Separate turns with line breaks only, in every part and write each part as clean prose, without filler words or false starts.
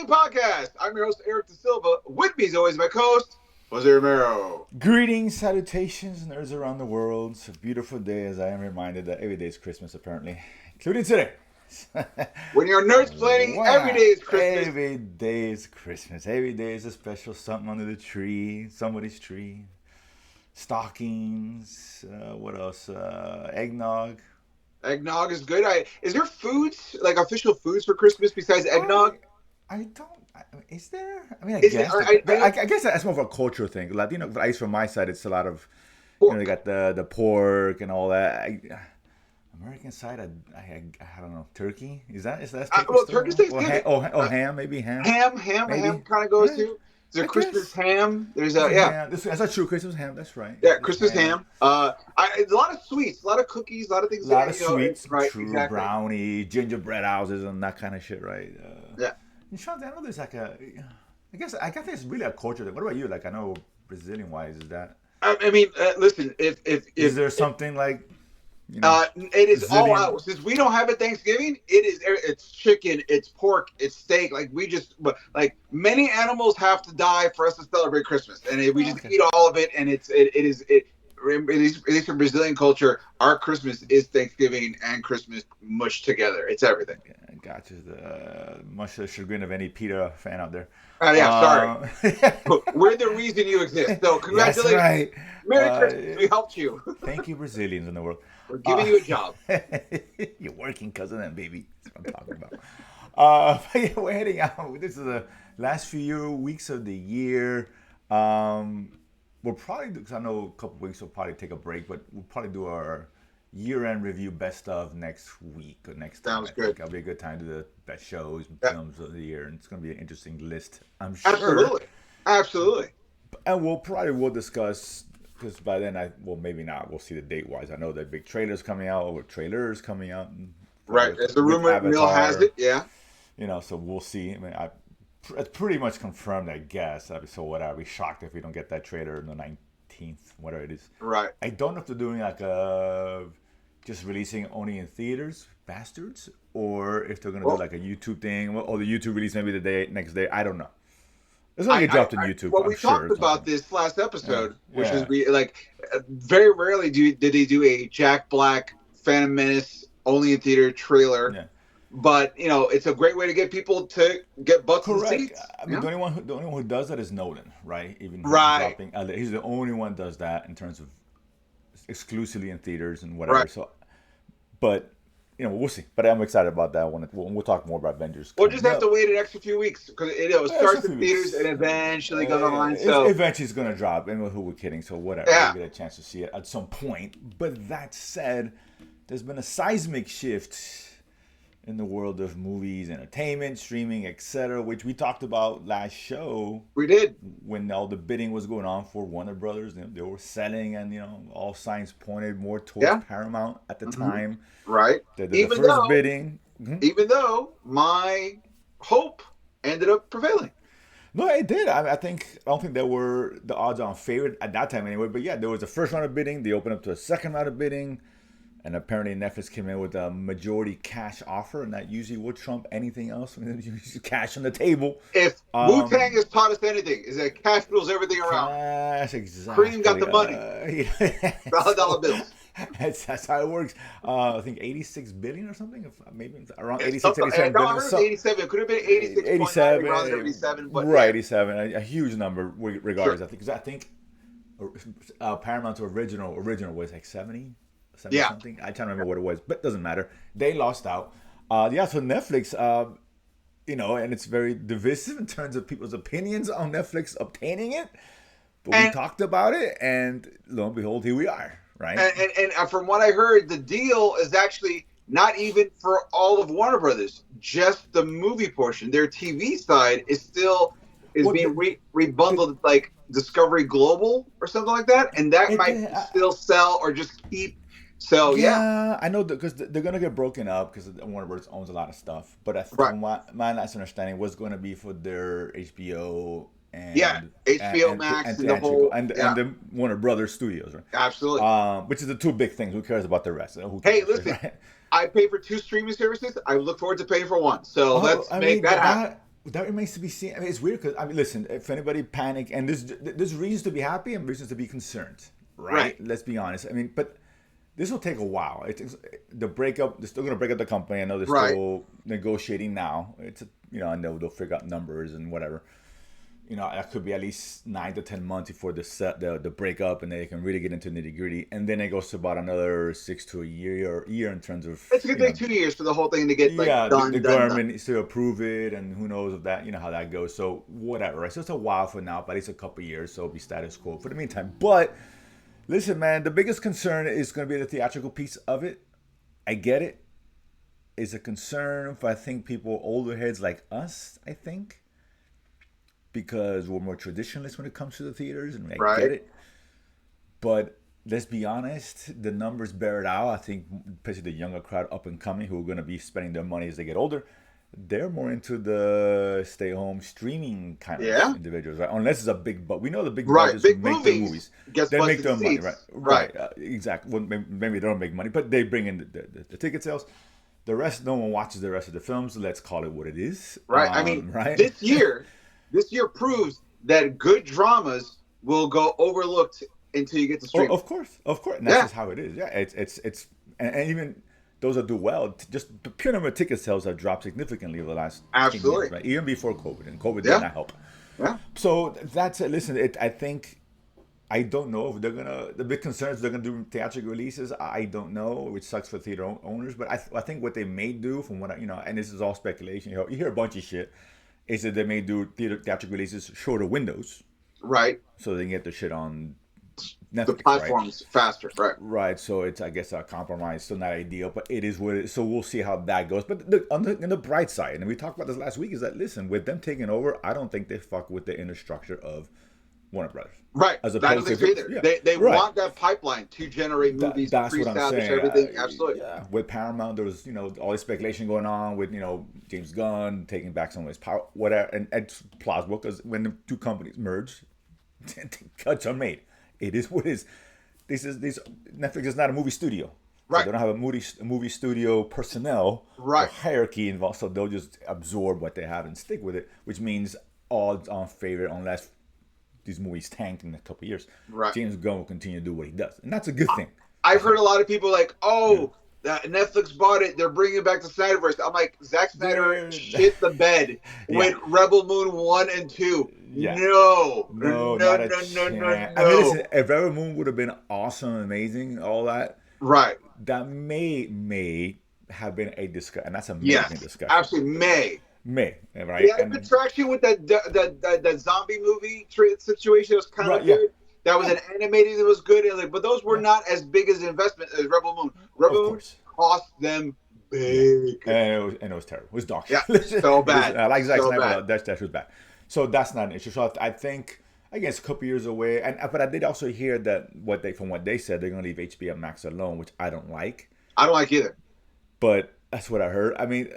Nerdsplaining podcast. I'm your host, Eric Da Silva. With me, as always, my co-host, Jose Romero.
Greetings, salutations, nerds around the world. It's a beautiful day, as I am reminded that every day is Christmas, apparently, including today.
When you're nerdsplaining, every day is Christmas.
Every day is Christmas. Every day is a special something under the tree, somebody's tree. Stockings. What else? Eggnog.
Eggnog is good. Is there foods, like official foods for Christmas besides eggnog?
I don't. Is there? I mean, I guess that's more of a cultural thing. Latino, at least from my side, it's a lot of. You know, they got the pork and all that. American side, I don't know. Turkey is that turkey?
Well, turkey's Thanksgiving.
Ham, maybe ham.
Ham kind of goes too. There's a Christmas ham. There's a
That's not true. Christmas ham. That's right.
Yeah, Christmas ham. A lot of sweets, a lot of cookies, a lot of things.
A lot of sweets,
right?
True,
exactly.
Brownie, gingerbread houses, and that kind of shit, right?
Yeah.
I know there's like I guess it's really a culture thing. What about you? Like, I know Brazilian wise is that.
I mean, listen. If
is there something like?
It is
Brazilian.
all out. Since we don't have a Thanksgiving, it's chicken, it's pork, it's steak. Like many animals have to die for us to celebrate Christmas, and we just eat all of it. And at least for Brazilian culture, our Christmas is Thanksgiving and Christmas mushed together. It's everything.
Yeah, gotcha. Much to the chagrin of any PETA fan out there.
Sorry. We're the reason you exist. So congratulations.
That's right.
Merry Christmas. We helped you.
Thank you, Brazilians in the world.
We're giving you a job.
You're working because of them, baby. That's what I'm talking about. But yeah, we're heading out. This is the last few weeks of the year. We'll probably do, because I know a couple weeks we'll probably take a break, but we'll probably do our year-end review best of next week or next time.
Sounds good.
That'll be a good time to do the best shows and films of the year, and it's going to be an interesting list, I'm sure.
Absolutely.
And we'll discuss, because by then, maybe not. We'll see the date-wise. I know that big trailers coming out, or trailers coming out.
Right, as the rumor mill has it, yeah.
So we'll see. I mean, it's pretty much confirmed, I guess. So what? I'd be shocked if we don't get that trailer on the 19th, whatever it is.
Right.
I don't know if they're doing like just releasing only in theaters, bastards, or if they're gonna do like a YouTube thing, or the YouTube release maybe the next day. I don't know. It's gonna get dropped on YouTube.
Well, we talked about this last episode, which is very rarely did they do a Jack Black Phantom Menace only in theater trailer. Yeah. But it's a great way to get people to get butts in the seats.
I mean, the only one who does that is Nolan, right? Even
right.
He's the only one does that in terms of exclusively in theaters and whatever.
Right.
So, but we'll see. But I'm excited about that one. We'll talk more about Avengers.
We'll just have to wait an extra few weeks because it starts in theaters and eventually goes online. So
eventually it's gonna drop. And who we're kidding? So whatever. Yeah. We'll get a chance to see it at some point. But that said, there's been a seismic shift in the world of movies, entertainment, streaming, etc., which we talked about last show.
We did.
When all the bidding was going on for Waner Brothers, they were selling, and all signs pointed more towards Paramount at the time.
Right.
The first bidding.
Even though my hope ended up prevailing.
No, it did. I don't think there were the odds-on favorite at that time anyway. But yeah, there was a first round of bidding. They opened up to a second round of bidding. And apparently Netflix came in with a majority cash offer, and that usually would trump anything else. Cash on the table.
If Wu-Tang has taught us anything, is that cash rules everything around.
Cash, exactly.
Cream got the money. $1 bills.
That's how it works. I think 86 billion or something. Maybe around 86, 87 billion.
No, 87. It could have been 86. Around 87. But
right, 87. A huge number, regardless. Sure. I think Paramount's original was like 70. Something. I can't remember what it was, but it doesn't matter. They lost out. So Netflix, and it's very divisive in terms of people's opinions on Netflix obtaining it. But we talked about it, and lo and behold, here we are, right?
And from what I heard, the deal is actually not even for all of Warner Brothers, just the movie portion. Their TV side is being rebundled like Discovery Global or something like that, and that might still sell or just keep. So yeah,
I know because they're gonna get broken up because Warner Bros. Owns a lot of stuff. But from my last understanding was going to be for their HBO and
HBO Max and the whole
and the Warner Brothers studios, right?
Absolutely.
Which is the two big things. Who cares about the rest?
Hey, listen, right? I pay for 2 streaming services. I look forward to paying for one. So let's make that happen.
that remains to be seen. I mean, it's weird because I mean, listen, if anybody panic and there's reasons to be happy and reasons to be concerned, right? Let's be honest. I mean, but this will take a while. It's the breakup. They're still going to break up the company. I know they're still negotiating now. It's and they'll figure out numbers and whatever. That could be at least 9 to 10 months before the breakup, and they can really get into nitty gritty. And then it goes to about another 6 to a year in terms of.
It's gonna take 2 years for the whole thing to get done.
The government needs to approve it, and who knows if that how that goes. So whatever. Right? So it's a while for now, but at least a couple of years. So it'll be status quo for the meantime. But listen, man, the biggest concern is going to be the theatrical piece of it. I get it. It's a concern for I think people older heads like us. I think. Because we're more traditionalists when it comes to the theaters, and I get it. But let's be honest, the numbers bear it out. I think, especially the younger crowd up and coming who are going to be spending their money as they get older, they're more into the stay-home streaming kind of individuals, right? Unless it's a big, but we know the big budgets make the movies. They make their money, right? Exactly. Well, maybe they don't make money, but they bring in the ticket sales. The rest, no one watches the rest of the films. Let's call it what it is.
Right. I mean, This year proves that good dramas will go overlooked until you get to stream.
Of course. And that's just how it is. Yeah, it's and even those that do well, just the pure number of ticket sales have dropped significantly over the last 10 years, right? Even before COVID, and COVID did not help.
Yeah.
So that's it. Listen, I think I don't know if they're gonna. The big concern is they're gonna do theatrical releases. I don't know, which sucks for theater owners. But I think what they may do, from what and this is all speculation. You hear a bunch of shit. Is that they may do theatrical releases shorter windows,
right?
So they can get their shit on Netflix,
the platforms faster, right?
Right. So it's, I guess, a compromise. Still not ideal, but it is what it is. So we'll see how that goes. But on the bright side, and we talked about this last week, is that listen, with them taking over, I don't think they fuck with the inner structure of Waner Brothers.
Right. As opposed to either. They want that pipeline to generate movies,
that's what I'm saying.
Everything. Absolutely.
Yeah. With Paramount, there was all this speculation going on with James Gunn taking back some of his power, whatever, and it's plausible because when the two companies merge, cuts are made. It is what it is. Netflix is not a movie studio.
Right.
So they don't have a movie studio personnel or hierarchy involved, so they'll just absorb what they have and stick with it, which means odds on favor unless these movies tanked in a couple of years. Right. James Gunn will continue to do what he does, and that's a good thing.
I've heard a lot of people like, Netflix bought it. They're bringing back the Snyderverse. I'm like, Zack Snyder shit the bed with Rebel Moon 1 and 2. Yeah. No.
I mean, listen, if Rebel Moon would have been awesome, amazing, all that,
right?
That may have been a discussion, and that's a amazing discussion.
Absolutely,
May, right?
Yeah, the traction with that zombie movie situation was kind of good. That was an animated that was good, but those were not as big as an investment as Rebel Moon. Rebel Moon cost them big,
and it was terrible. It was dog shit.
Yeah, so bad.
I like Zack Snyder, that was bad. So that's not an issue. So I think it's a couple years away. But I did also hear that from what they said, they're going to leave HBO Max alone, which I don't like.
I don't like either.
But that's what I heard. I mean,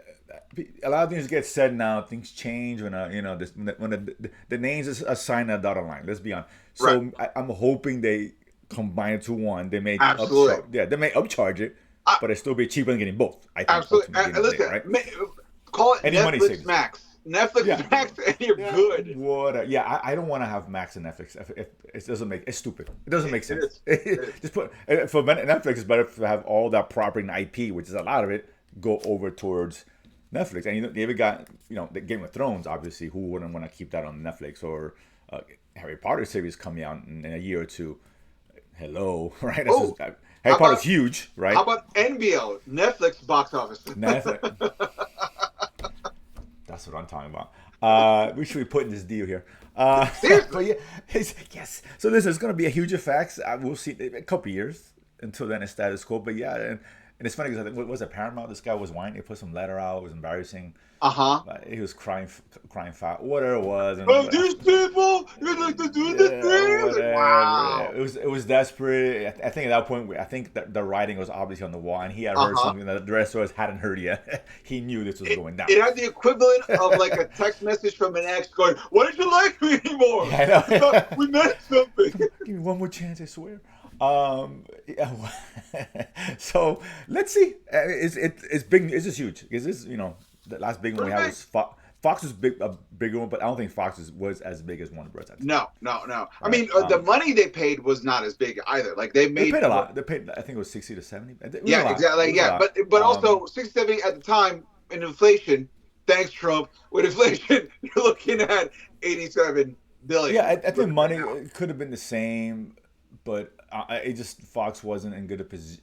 a lot of things get said now. Things change when the names is assigned a dotted line. Let's be honest. So I'm hoping they combine it to one. They may upcharge it, but it still be cheaper than getting both. I think.
Absolutely. Listen, call it any Netflix Max. Netflix Max, and you're good.
I don't want to have Max and Netflix. It doesn't make it's stupid. It doesn't make sense. Just for Netflix, it's better to have all that property and IP, which is a lot of it, go over towards Netflix. And they even got the Game of Thrones. Obviously, who wouldn't want to keep that on Netflix? Or Harry Potter series coming out in a year or two. Hello, right? Harry Potter's huge, right?
How about NBL, Netflix box office?
That's what I'm talking about. We should be putting this deal here. But yes. So this is going to be a huge effect. We'll see a couple years until then it's status quo. But and it's funny because what was it? Paramount. This guy was whining. He put some letter out. It was embarrassing. He was crying foul. Whatever it was. And,
these people, you like to do the thing. Wow.
It was desperate. I think at that point, that the writing was obviously on the wall, and he had heard something that the rest of us hadn't heard yet. He knew this was going down.
It had the equivalent of like a text message from an ex going, "Why don't you like me anymore?
I know.
We meant something.
Give me one more chance, I swear." So let's see. It's big. It's just huge. Is this the last big one we had was Fox was big, a bigger one, but I don't think Fox was as big as Warner Bros.
No. I
Right?
mean, the money they paid was not as big either. Like they
They
made
paid a lot. They paid, I think it was 60 to 70. It was a
yeah,
lot.
exactly.
It was a
Yeah,
lot.
but also 670 at the time in inflation. Thanks, Trump. With inflation, you're looking at 87 billion.
Yeah, I think money could have been the same, but it just Fox wasn't in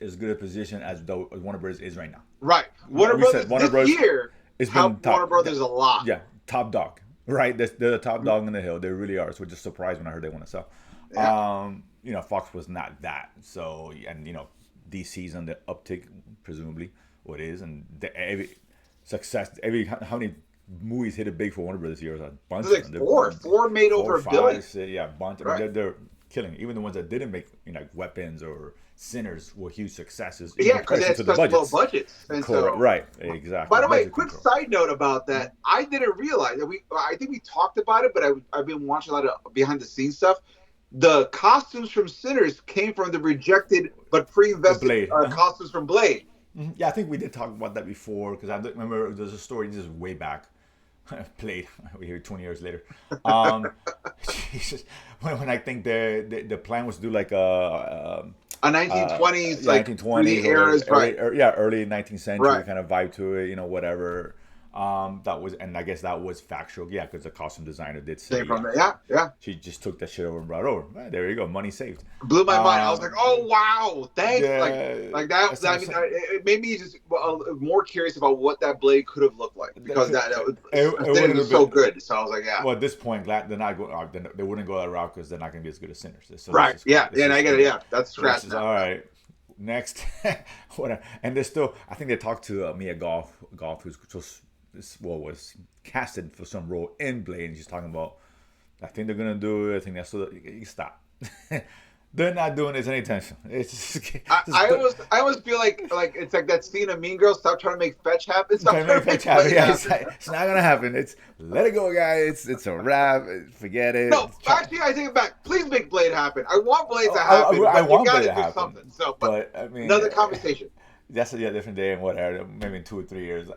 as good a position as though Warner Bros. Is right now.
Right. Warner Brothers this year
it's
helped
been
Warner Brothers a lot.
Yeah, top dog. Right, they're the top dog in the hill. They really are. So just surprised when I heard they want to sell.
Yeah.
Fox was not that. So and DC's on the uptick, presumably, what is, and every success, how many movies hit it big for Warner Brothers this year? A bunch.
It was like four made over a billion.
Yeah, bunch.
Right.
I mean, they're killing it. Even the ones that didn't make, like Weapons or Sinners were huge successes.
Yeah, because they had such low budgets. And
correct. Right, exactly.
By the way, quick side note about that. I didn't realize that I think we talked about it, but I've been watching a lot of behind the scenes stuff. The costumes from Sinners came from the rejected but pre-invested costumes from Blade.
Mm-hmm. Yeah, I think we did talk about that before, because I remember there's a story just way back. Played. We're here 20 years later. Jesus, when I think the plan was to do like a
1920s, like
1920s
eras, right?
Early 19th century
right.
kind of vibe to it, whatever. That was, and I guess that was factual, because the costume designer did say,
yeah.
She just took that shit over and brought it over. There you go, money saved.
Blew my mind. I was like, oh wow, thanks. Yeah, like that. I mean, it made me just more curious about what that blade could have looked like, because it was so good. So I was like, yeah.
Well, at this point, they're not going. They wouldn't go that route because they're not going to be as good as Sinners. So
right. Yeah. And I get it. Yeah. That's scratch.
All right. Next, whatever. And they're still. I think they talked to Mia Goth, who's just. Was casted for some role in Blade, and she's talking about, I think they're gonna do it. I think that's so. You stop. They're not doing this anytime. It's just,
I always feel like it's like that scene of Mean Girls. Stop trying to make fetch happen. Stop trying to make
fetch happen. Yeah, it's not gonna happen. It's let it go, guys. It's a wrap. Forget it.
No, actually, I take it back. Please make Blade happen. I want Blade to happen.
I want Blade to
happen. Something. So, but I mean, another conversation.
That's a different day and whatever. Maybe in 2 or 3 years.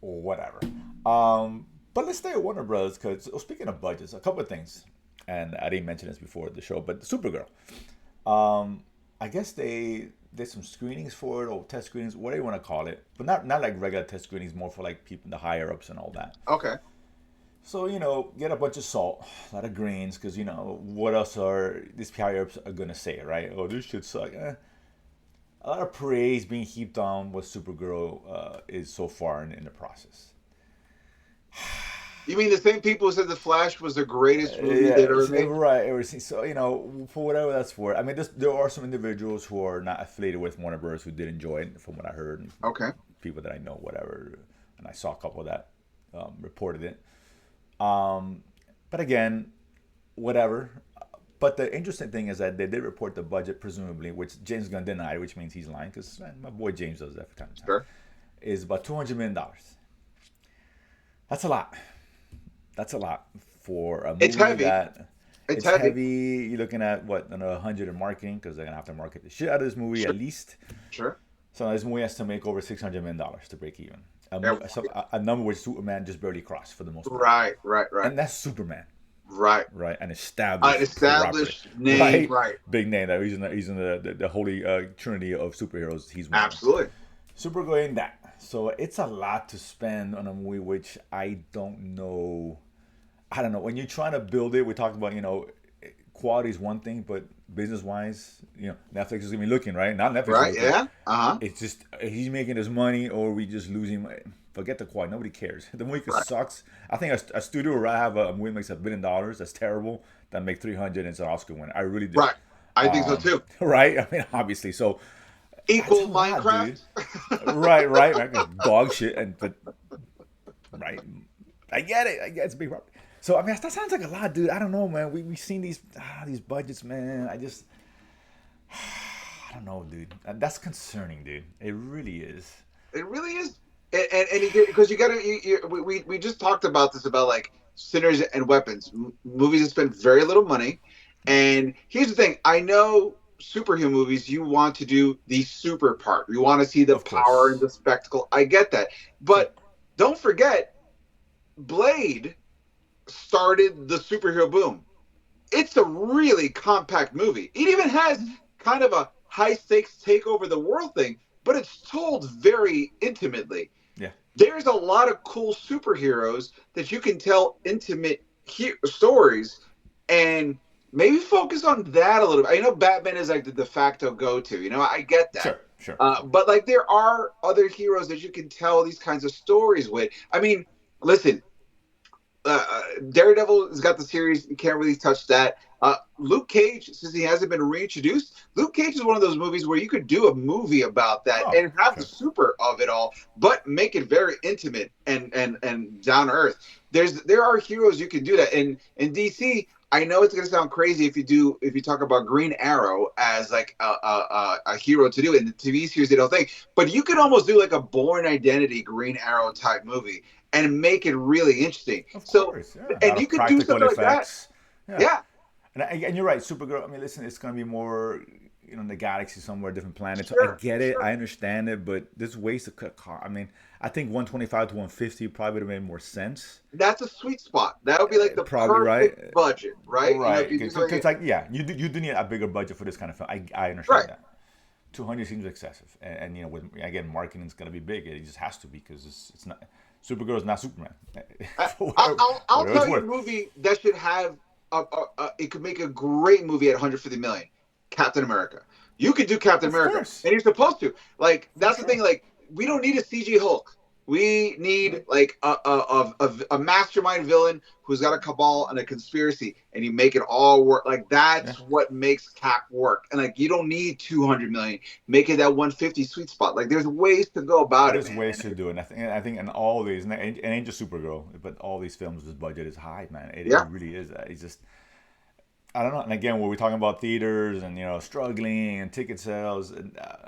Or whatever. But let's stay at Warner Brothers, because speaking of budgets, a couple of things, and I didn't mention this before the show, but Supergirl. I guess they did some screenings for it, or test screenings, whatever you want to call it, but not like regular test screenings, more for like people, the higher ups and all that.
Okay.
So get a bunch of salt, a lot of greens, because what else are these higher ups are gonna say, right? Oh, this shit suck. A lot of praise being heaped on what Supergirl is so far in the process.
You mean the same people who said The Flash was the greatest movie they've ever made?
Right, everything. So, for whatever that's worth. I mean, there are some individuals who are not affiliated with Warner Bros. Who did enjoy it, from what I heard.
Okay.
People that I know, whatever. And I saw a couple that reported it. But again, whatever. But the interesting thing is that they did report the budget, presumably, which James Gunn denied, which means he's lying, because my boy James does that from time to time.
Sure.
Is about $200 million. That's a lot. That's a lot for a movie.
It's heavy.
It's heavy. You're looking at what, another 100 in marketing, because they're gonna have to market the shit out of this movie at least.
Sure.
So this movie has to make over $600 million to break even. A number which Superman just barely crossed for the most part.
Right.
And that's Superman.
Right.
An established
name. Right.
Big name. That he's in the holy trinity of superheroes. He's one.
Absolutely.
Supergirl in that. So it's a lot to spend on a movie, which I don't know. I don't know. When you're trying to build it, we talked about, quality is one thing, but business-wise, Netflix is going to be looking, right? Not Netflix.
Right, yeah. Uh-huh.
It's just, he's making his money, or we just losing. Forget the quality. Nobody cares. The movie sucks. I think a studio would rather have a movie that makes $1 billion, that's terrible, than make 300 and it's an Oscar winner. I really do.
Right. I think so, too.
Right? I mean, obviously. So,
equal Minecraft.
Right. Dog shit. But I get it. It's a big problem. So, I mean, that sounds like a lot, dude. I don't know, man. We've seen these budgets, man. I don't know, dude. That's concerning, dude. It really is.
It really is. And because you got to, we just talked about this, about like Sinners and Weapons, movies that spend very little money. And here's the thing. I know superhero movies, you want to do the super part. You want to see the power and the spectacle. I get that. But don't forget, Blade started the superhero boom. It's a really compact movie. It even has kind of a high stakes take over the world thing, but it's told very intimately.
Yeah.
There's a lot of cool superheroes that you can tell intimate stories, and maybe focus on that a little bit. I know Batman is like the de facto go-to. I get that.
Sure.
But like there are other heroes that you can tell these kinds of stories with. I mean, listen, Daredevil has got the series. You can't really touch that. Luke Cage, since he hasn't been reintroduced, Luke Cage is one of those movies where you could do a movie about that and have the super of it all, but make it very intimate and down to earth. There are heroes you can do that. And in DC, I know it's going to sound crazy if you talk about Green Arrow as like a hero to do in the TV series. They don't think, but you could almost do like a Born Identity Green Arrow type movie and make it really interesting.
Of course, yeah.
And you could do something
effects.
like that. Yeah.
And you're right, Supergirl. I mean, listen, it's going to be more, in the galaxy somewhere, different planets.
Sure,
I get it, I understand it, but there's ways to cut costs. I mean, I think 125 to 150 probably would have made more sense.
That's a sweet spot. That would be like the
probably
perfect budget, right?
Right. Because you do need a bigger budget for this kind of film. I understand that. 200 seems excessive, and with again, marketing is going to be big. It just has to be because it's not. Supergirl is not Superman.
I'll tell you a movie that should have it could make a great movie at 150 million. Captain America. You could do Captain America, and you're supposed to. Like that's the thing. Like we don't need a CG Hulk. We need like a mastermind villain who's got a cabal and a conspiracy, and you make it all work. Like that's what makes Cap work. And like you don't need 200 million. Make it that 150 sweet spot. Like there's ways to go about it.
There's ways to do it. And I think in all these, and it ain't just Supergirl, but all these films, this budget is high, man. It really is. It's just. I don't know. And again, when we're talking about theaters and struggling and ticket sales,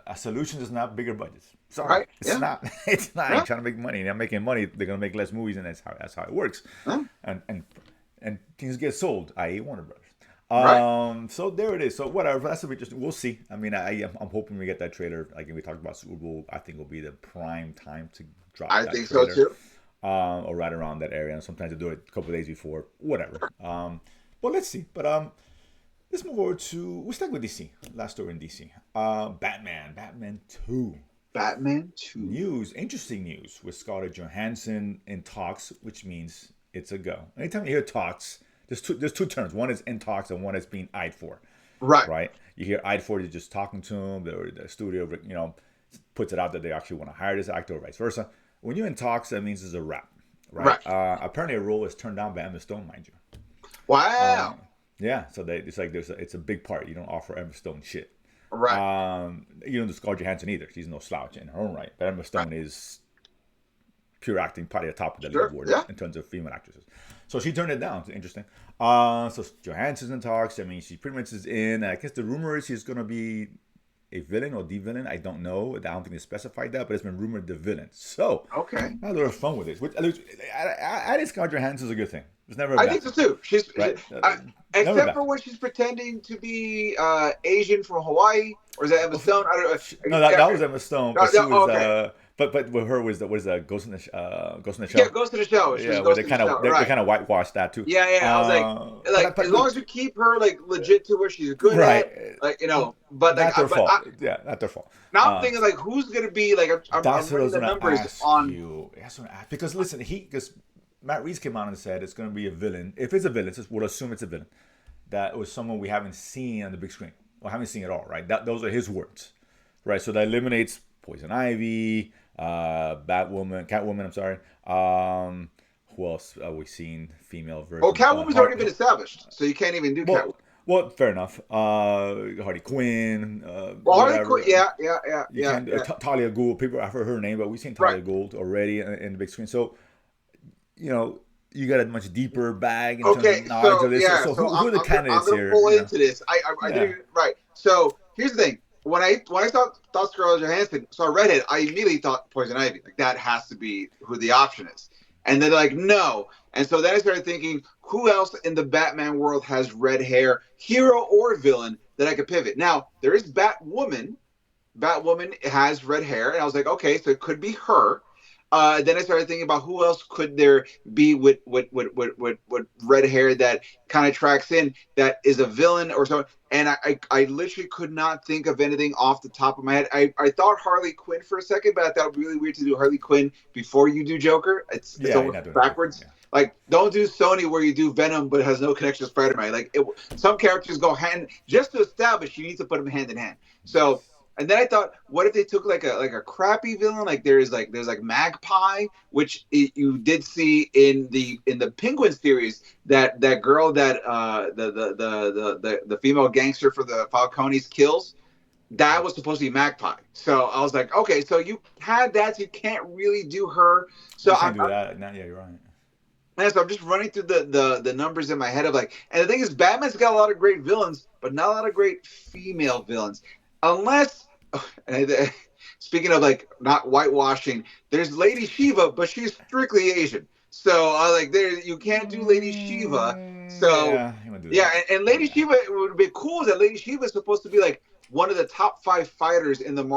a solution is not bigger budgets. Sorry,
right.
It's not. It's not. They're trying to make money. They're making money. They're gonna make less movies, and that's how it works. And things get sold. I.e., Warner Brothers. So there it is. So whatever. That's interesting. We'll see. I mean, I'm hoping we get that trailer. Like we talked about Super Bowl. I think will be the prime time to drop. I think trailer,
so too.
Or right around that area. And sometimes they do it a couple of days before. Whatever. But let's see. But let's move over to we'll start with DC. Last story in DC. Batman 2.
Batman 2.
News, interesting news with Scarlett Johansson in talks, which means it's a go. Anytime you hear talks, there's two terms. One is in talks and one is being eyed for. Right. You hear eyed for, you're just talking to them. The studio, puts it out that they actually want to hire this actor or vice versa. When you're in talks, that means it's a wrap. Right. Apparently, a role is turned down by Emma Stone, mind you.
Wow.
Yeah, so it's a big part. You don't offer Emma Stone shit.
Right.
You don't Scarlett Johansson either. She's no slouch in her own right. But Emma Stone is pure acting, probably the top of the leaderboard in terms of female actresses. So she turned it down. It's interesting. So Johansson's in talks. I mean, she pretty much is in. I guess the rumor is she's going to be a villain or the villain. I don't know. I don't think they specified that, but it's been rumored the villain. So now they're fun with this. Which I think Scarlett Johansson's a good thing. It's never.
I think so too. She's except for when she's pretending to be Asian from Hawaii, or is that Emma Stone? I don't know.
No, that was Emma Stone. But she was. But with her was the Ghost in the Shell.
Yeah, Ghost in the Shell.
Yeah, they kind of whitewashed that too.
Yeah. I was like, as long as you keep her like legit to where she's good at, like but
not their fault. Not their fault.
Now I'm thinking like, who's gonna be like? I'm running the numbers on
you. That's what I ask. Because listen, because Matt Reeves came out and said it's going to be a villain. If it's a villain, we'll assume it's a villain. That was someone we haven't seen on the big screen or haven't seen at all, right? Those are his words, right? So that eliminates Poison Ivy, Catwoman. I'm sorry. Who else are we seen? Female version.
Oh, Catwoman's already been established, so you can't even do Catwoman.
Well, fair enough. Harley Quinn.
Harley Quinn. Yeah.
Talia Gould. People, I've heard her name, but we've seen Talia Gould already in the big screen. So. You got a much deeper bag in terms of knowledge of this. So who are the candidates here?
I'm going to pull into this. I didn't, right. So here's the thing. When I thought Scarlett Johansson saw Redhead, I immediately thought Poison Ivy. Like that has to be who the option is. And they're like, no. And so then I started thinking, who else in the Batman world has red hair, hero or villain, that I could pivot? Now, there is Batwoman. Batwoman has red hair. And I was like, okay, so it could be her. Then I started thinking about who else could there be with red hair that kind of tracks in that is a villain or something. And I literally could not think of anything off the top of my head. I thought Harley Quinn for a second, but I thought it would be really weird to do Harley Quinn before you do Joker. It's
Yeah, you're
almost
not doing
backwards.
yeah.
Like, don't do Sony where you do Venom but has no connection to Spider-Man. Like, some characters go hand, just to establish, you need to put them hand in hand. So,
Yes.
and then I thought, what if they took like a crappy villain? Like there's like Magpie, which you did see in the Penguin series. That girl that the female gangster for the Falcones kills. That was supposed to be Magpie. So I was like, okay, so you had that, so you can't really do her. So
You can't do that. Yeah, you're right.
and so I'm just running through the numbers in my head of like, and the thing is, Batman's got a lot of great villains, but not a lot of great female villains, unless. And speaking of like not whitewashing, there's Lady Shiva, but she's strictly Asian. So like there, you can't do Lady Shiva. So
Yeah, you want to do
yeah,
that.
and Lady
Yeah.
Shiva, it would be cool is that Lady Shiva is supposed to be like one of the top 5 fighters in the the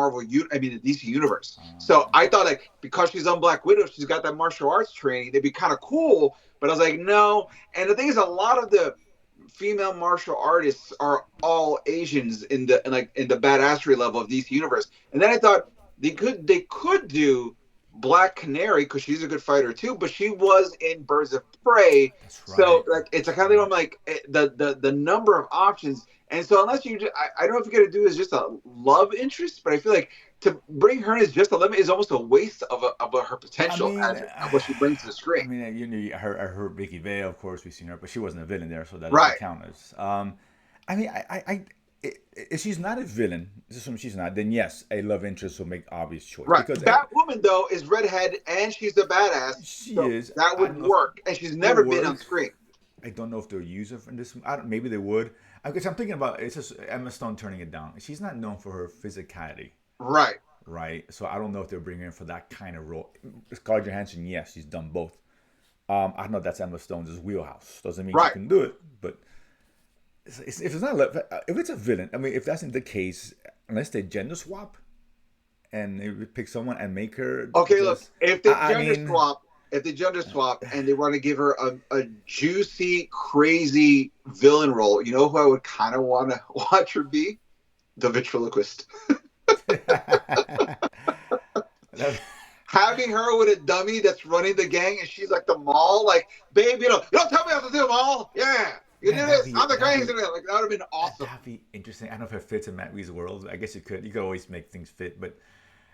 DC universe. So I thought like because she's on Black Widow, she's got that martial arts training. They'd be kind of cool. But I was like, no. And the thing is, a lot of the female martial artists are all Asians in the badassery level of DC universe. And then I thought they could do Black Canary because she's a good fighter too, but she was in Birds of Prey.
That's
So
right.
like it's a
That's
kind of
right.
I'm like the number of options. And so unless you, I don't know if you're gonna do is just a love interest, but I feel like to bring her in as just a limit is almost a waste of her
I
potential
mean,
and what she brings to the
I
screen.
mean, you knew her Vicky Vale, of course, we've seen her, but she wasn't a villain there, so that doesn't
Right.
count as. I mean, if she's not a villain, assume she's not, then yes, a love interest will make obvious choice
Right.
because
Batwoman though is redhead and she's a badass,
she
so
is.
that
I
would
don't know if
work. And she's
it
never been on
work.
screen.
I don't know if they'll use her in this. I don't, maybe they would. I guess I'm thinking about it's just Emma Stone turning it down. She's not known for her physicality,
Right.
right? So I don't know if they'll bring her in for that kind of role. Scarlett Johansson, yes, she's done both. I know that's Emma Stone's wheelhouse. Doesn't mean she
Right.
can do it, but if it's not if it's a villain, I mean, if that's in the case, unless they gender swap and they pick someone and make her
Okay. Look,
just,
if they
I
gender
mean,
swap, and they want to give her a juicy, crazy villain role, you know who I would kind of want to watch her be? The ventriloquist. Having her with a dummy that's running the gang, and she's like the mall, like, babe, you don't tell me how to do mall. Yeah, you
man,
do
that'd
this.
be
I'm the
that'd
crazy.
be
Like that would have been awesome.
that'd be interesting. I don't know if it fits in Matt Reeves' world. I guess you could. You could always make things fit, but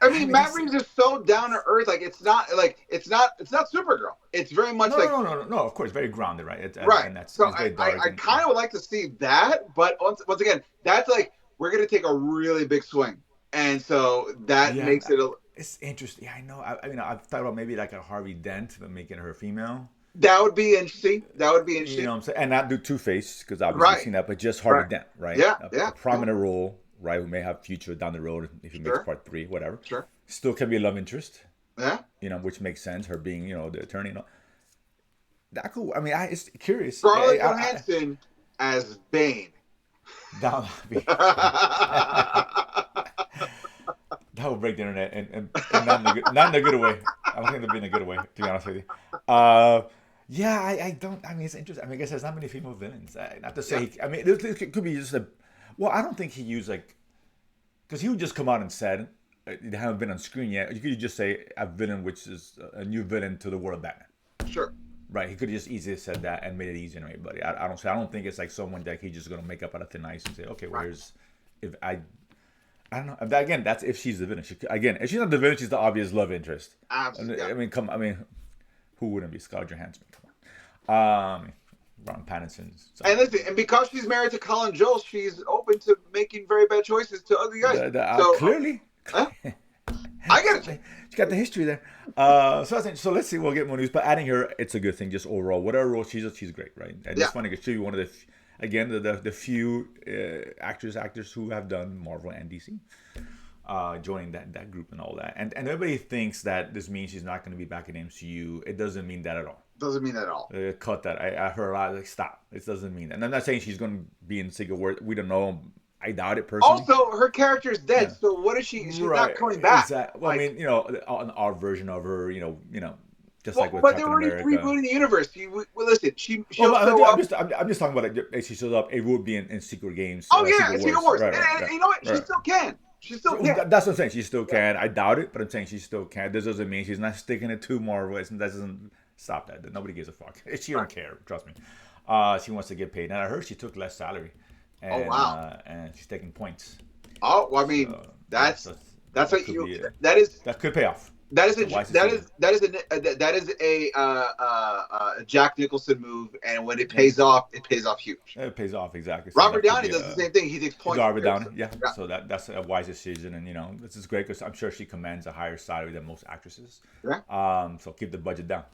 I
I
mean,
mean,
Matt
that's
Reeves is so down to earth. Like it's not Supergirl. It's very much
no, no,
like
no, no, no. Of course, very grounded, right?
right.
And that's
So
it's very dark
I
and
kind of would like to see that, but once again, that's like we're gonna take a really big swing, and so that
yeah,
makes it a
it's interesting. Yeah, I know. I mean, I've thought about maybe like a Harvey Dent, but making her female.
that would be interesting. That would be
You
interesting.
know what I'm saying? And not do Two Face because obviously we've
Right.
seen that, but just Harvey
Right.
Dent, right?
Yeah.
A
Yeah. Yeah.
prominent role, right? Who may have future down the road if he makes
Sure.
part 3, whatever.
Sure.
Still can be a love interest,
Yeah.
you know, which makes sense. Her being, you know, the attorney. And all. That cool. I mean, it's curious.
Scarlett Johansson as Bane.
That would be, that would break the internet, and not in a good way. I don't think it'd be in a good way, to be honest with you. Yeah, I don't. I mean, it's interesting. I mean, I guess there's not many female villains. Not to say.
Yeah.
I mean, it could be just a. Well, I don't think he used like, because he would just come out and said, "They haven't been on screen yet." You could just say a villain, which is a new villain to the world of Batman.
Sure.
Right, he could have just easily said that and made it easy on everybody. I don't think it's like someone that he's just gonna make up out of thin ice and say, okay, well,
Right.
here's if I don't know. Again, that's if she's the villain. Again, if she's not the villain, she's the obvious love interest.
Absolutely.
I
Yeah.
mean, come. I mean, who wouldn't be Scarlett Johansson? Come on. Ron Pattinson's.
And listen, and because she's married to Colin Jost, she's open to making very bad choices to ugly guys. So
Clearly.
huh? I get it.
She got the history there. So I think so. Let's see. We'll get more news. But adding her, it's a good thing. Just overall, whatever role she's great, right? And
Yeah.
it's funny because she's one of the few actors who have done Marvel and DC, joining that group and all that. And everybody thinks that this means she's not going to be back in MCU. It doesn't mean that at all.
Doesn't mean that at all.
Cut that. I heard a lot like stop. It doesn't mean that. And I'm not saying she's going to be in Civil War. We don't know. I doubt it personally.
Also, her character is dead,
Yeah.
so what is she? She's not
Right.
coming back.
Exactly. Well, I
Like,
mean, an art version of her, just like
well,
with
but they're
Captain
already
America.
rebooting the universe. Well, listen,
Well,
she'll show up.
I'm just talking about it. She shows up. It would be in Secret Games,
Oh yeah,
Secret
it's Secret
Wars.
Wars,
Right, right,
and
right,
you know what? She
right.
still can. She still can.
That's what I'm saying. She still
Yeah.
can. I doubt it, but I'm saying she still can. This doesn't mean she's not sticking it to Marvel. That doesn't stop that. Nobody gives a fuck. She don't care. Trust me. She wants to get paid. And I heard she took less salary,
Oh
and
wow.
she's taking points.
Oh, well, I mean,
So yeah,
that's
so
that's
that
what
could
you.
be
That is
that could pay off.
that is
It's
a
a wise
that
decision.
is that is that is a Jack Nicholson move, and when it
Yeah,
it pays off huge.
it pays off exactly. So
Robert
that could
Downey
be
does the same thing. He takes
Is
points.
Robert
There,
Downey,
so,
yeah.
yeah,
So that's a wise decision, and this is great because I'm sure she commands a higher salary than most actresses.
yeah,
So keep the budget down,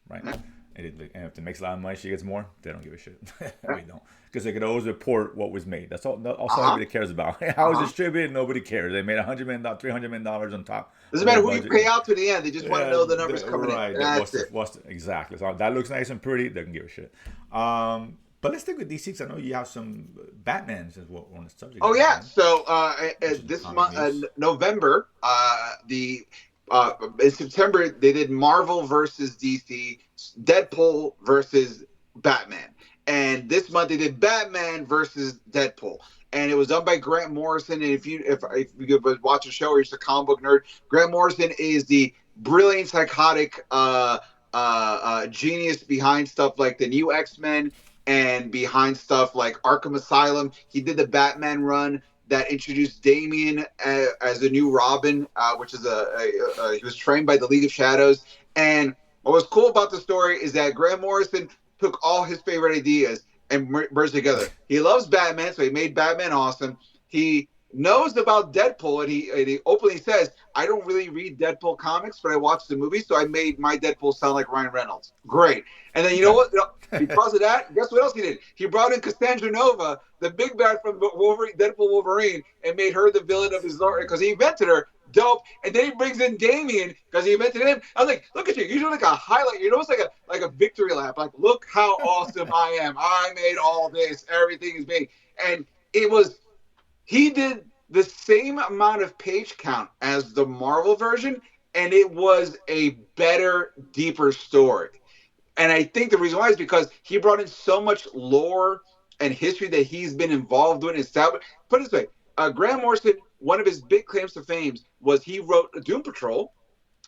right?
yeah,
And if it makes a lot of money, she gets more. They don't give a shit.
yeah.
We don't, because they could always report what was made. That's all. That's all
Uh-huh.
anybody cares about. How it's
Uh-huh.
distributed, nobody cares. They made $100 million, $300 million on top
Doesn't
of their
matter who you
budget.
pay out to the end. They just want to
Yeah,
know the numbers coming
right.
in. That's it.
Exactly? So that looks nice and pretty. They don't give a shit. But let's stick with DC because I know you have some Batmans as well on the subject.
Oh yeah.
Man.
So
Some
this
comic
month,
news.
November, in September they did Marvel versus DC, Deadpool versus Batman, and this month they did Batman versus Deadpool. And it was done by Grant Morrison. And if you watch a show or you're just a comic book nerd, Grant Morrison is the brilliant, psychotic genius behind stuff like the new X-Men and behind stuff like Arkham Asylum. He did the Batman run that introduced Damian as a new Robin, which is he was trained by the League of Shadows. And what was cool about the story is that Grant Morrison took all his favorite ideas and merged together. He loves Batman, so he made Batman awesome. He knows about Deadpool, and he openly says, I don't really read Deadpool comics, but I watch the movie, so I made my Deadpool sound like Ryan Reynolds. Great. And then you know what? Because of that, guess what else he did? He brought in Cassandra Nova, the big bad from Deadpool Wolverine, and made her the villain of his story because he invented her. Dope. And then he brings in Damian because he invented him. I was like, look at you. You're doing like a highlight. You know, it's like a victory lap. Like, look how awesome I am. I made all this. Everything is made. And he did the same amount of page count as the Marvel version, and it was a better, deeper story. And I think the reason why is because he brought in so much lore and history that he's been involved with. Put it this way, Grant Morrison, one of his big claims to fame was he wrote Doom Patrol,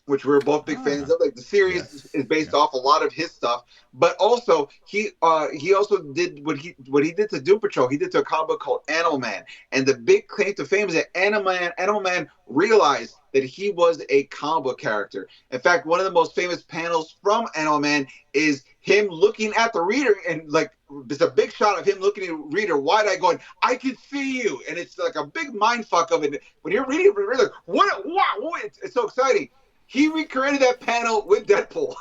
which we're both big fans of. Like the series is based off a lot of his stuff, but also he also did what he did to Doom Patrol. He did to a comic book called Animal Man, and the big claim to fame is that Animal Man realized that he was a comic book character. In fact, one of the most famous panels from Animal Man is him looking at the reader, and like there's a big shot of him looking at the reader wide-eyed going, I can see you. And it's like a big mind fuck of it. When you're reading it, you're like, what? It's so exciting. He recreated that panel with Deadpool.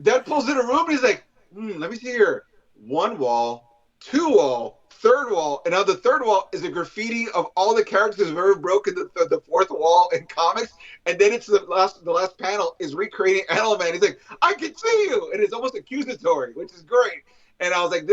Deadpool's in a room and he's like, let me see here. One wall, two wall, third wall, and on the third wall is a graffiti of all the characters who've ever broken the fourth wall in comics. And then it's the last panel is recreating Animal Man. He's like, I can see you, and it's almost accusatory, which is great. And I was like,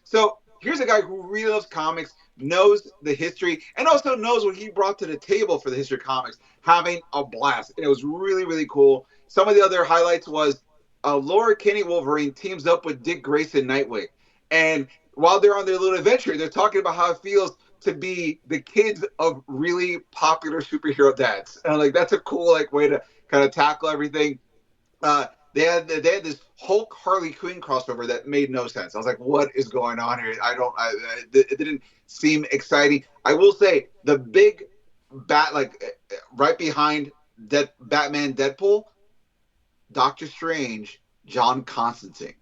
so here's a guy who really loves comics, knows the history, and also knows what he brought to the table for the history of comics, having a blast. And it was really, really cool. Some of the other highlights was Laura Kinney Wolverine teams up with Dick Grayson Nightwing. And while they're on their little adventure, they're talking about how it feels to be the kids of really popular superhero dads. And like that's a cool way to kind of tackle everything. They had this Hulk Harley Quinn crossover that made no sense. I was like, what is going on here? It didn't seem exciting. I will say the big right behind Batman Deadpool, Doctor Strange, John Constantine.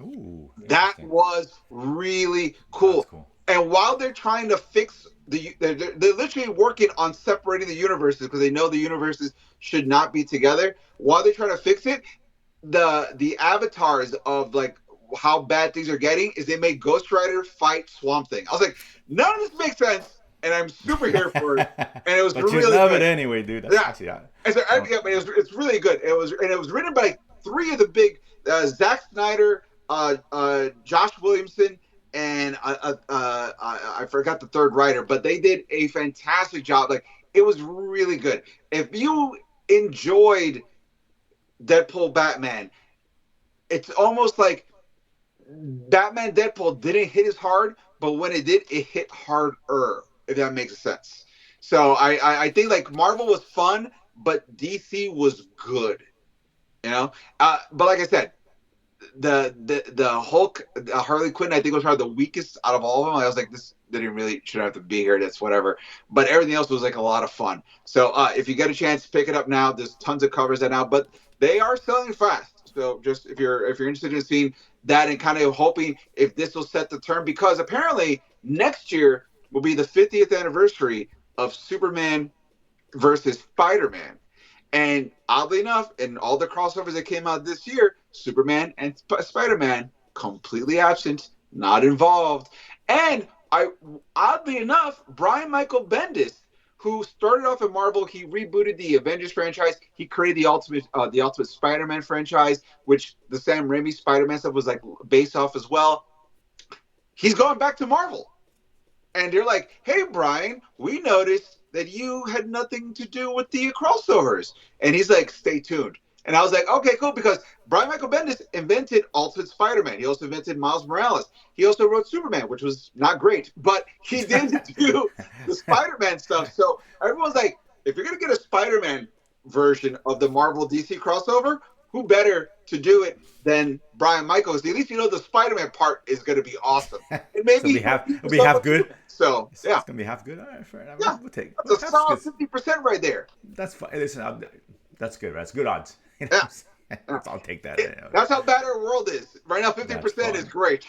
Ooh,
that was really cool. And while they're trying to fix they're literally working on separating the universes because they know the universes should not be together. While they're trying to fix it, the avatars of like how bad things are getting is they make Ghost Rider fight Swamp Thing. I was like, none of this makes sense, and I'm super here for it. And it was
but
really
you love
good.
it anyway, dude.
But it's really good. It was written by three of the big Zack Snyder, Josh Williamson, and I forgot the third writer, but they did a fantastic job. Like, it was really good. If you enjoyed Deadpool Batman, it's almost like Batman Deadpool didn't hit as hard, but when it did, it hit harder, if that makes sense. So I think like Marvel was fun, but DC was good, you know. But like I said, the Hulk, Harley Quinn, I think was probably the weakest out of all of them. I was like, this didn't really should have to be here. That's whatever. But everything else was like a lot of fun. So if you get a chance, pick it up now. There's tons of covers that now, but they are selling fast. So just if you're interested in seeing that and kind of hoping if this will set the turn, because apparently next year will be the 50th anniversary of Superman versus Spider-Man. And oddly enough, in all the crossovers that came out this year, Superman and Spider-Man completely absent, not involved. And oddly enough, Brian Michael Bendis, who started off at Marvel, he rebooted the Avengers franchise. He created the Ultimate Spider-Man franchise, which the Sam Raimi Spider-Man stuff was like based off as well. He's going back to Marvel. And they're like, hey, Brian, we noticed that you had nothing to do with the crossovers. And he's like, stay tuned. And I was like, okay, cool, because Brian Michael Bendis invented Ultimate Spider-Man. He also invented Miles Morales. He also wrote Superman, which was not great, but he did do the Spider-Man stuff. So everyone's like, if you're going to get a Spider-Man version of the Marvel DC crossover, who better to do it than Brian Michaels? At least you know the Spider-Man part is going to be awesome. And maybe
it'll be half good.
So yeah,
it's gonna be half good. All right, fair enough.
Yeah,
That's
a solid 50% right there.
That's fine. Listen, that's good. That's good odds. You
know
yeah. I'll take that.
That's how bad our world is right now. 50% is great.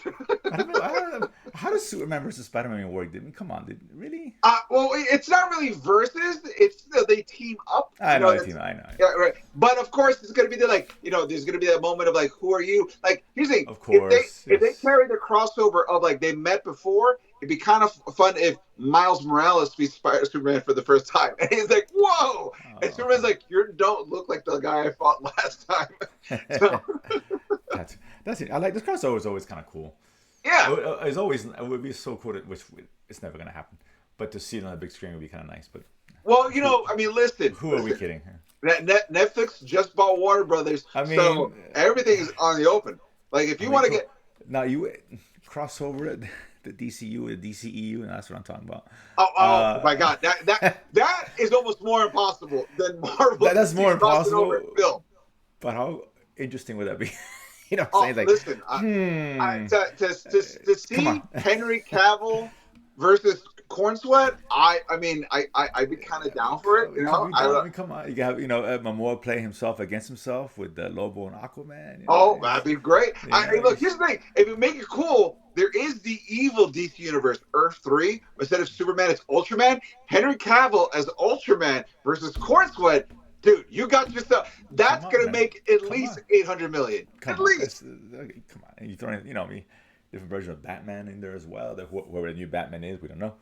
I don't know. How does Superman versus Spider-Man work? Come on, really?
Well, it's not really versus. It's they team up.
I know they team. I know.
Yeah, right. But of course, it's gonna be there's gonna be that moment of like, who are you? Like, here's the thing.
Of course,
if they carry the crossover of like they met before, it'd be kind of fun if Miles Morales be Superman for the first time, and he's like, whoa, and Superman's like, you don't look like the guy I fought last time. So.
That's it. I like this crossover. Is always kind of cool.
Yeah,
it would be so cool, which it's never gonna happen. But to see it on the big screen would be kind of nice. But
well, I mean, listen.
Who are we kidding here?
Netflix just bought Waner Brothers, so everything is on the open. Like, if you want to get
now, you crossover the DCU and the DCEU, and that's what I'm talking about.
Oh my God, that is almost more impossible than Marvel.
That's more impossible. But how interesting would that be? You know what I'm saying?
Listen, to see Henry Cavill versus Corn Sweat, I'd be kind of down for it.
Come on, you have Momoa play himself against himself with the Lobo and Aquaman.
That'd be great. Yeah. Look, here's the thing: if you make it cool, there is the evil DC universe, Earth 3. Instead of Superman, it's Ultraman. Henry Cavill as Ultraman versus Corn Sweat. Dude, you got yourself. That's gonna make at least $800 million. At least.
Come on, and you throw in, different version of Batman in there as well. Whoever the new Batman is, we don't know.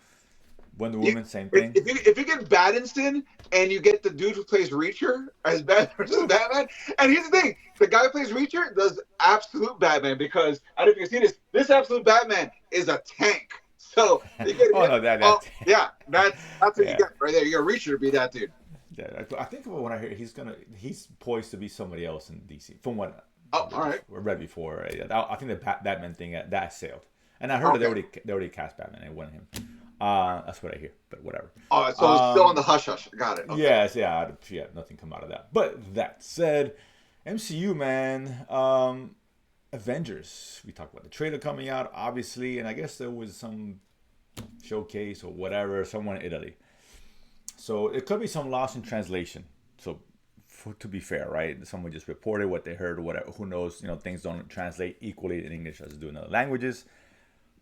Wonder Woman, same thing.
If you get Battinson and you get the dude who plays Reacher as Batman versus Batman, and here's the thing: the guy who plays Reacher does absolute Batman, because I don't know if you've seen this. This absolute Batman is a tank. So you get that's what you get right there. You got Reacher to be that dude.
Yeah, I think from what I hear, he's poised to be somebody else in DC. From what
all right,
we read before, I think the Batman thing that sailed, and I heard that they already cast Batman and won him. That's what I hear, but whatever.
Oh, so it's still on the hush hush. Got it. Okay.
Yes, yeah, nothing come out of that. But that said, MCU, man, Avengers. We talked about the trailer coming out, obviously, and I guess there was some showcase or whatever, somewhere in Italy. So it could be some loss in translation. So to be fair, right? Someone just reported what they heard or whatever. Who knows? Things don't translate equally in English as they do in other languages.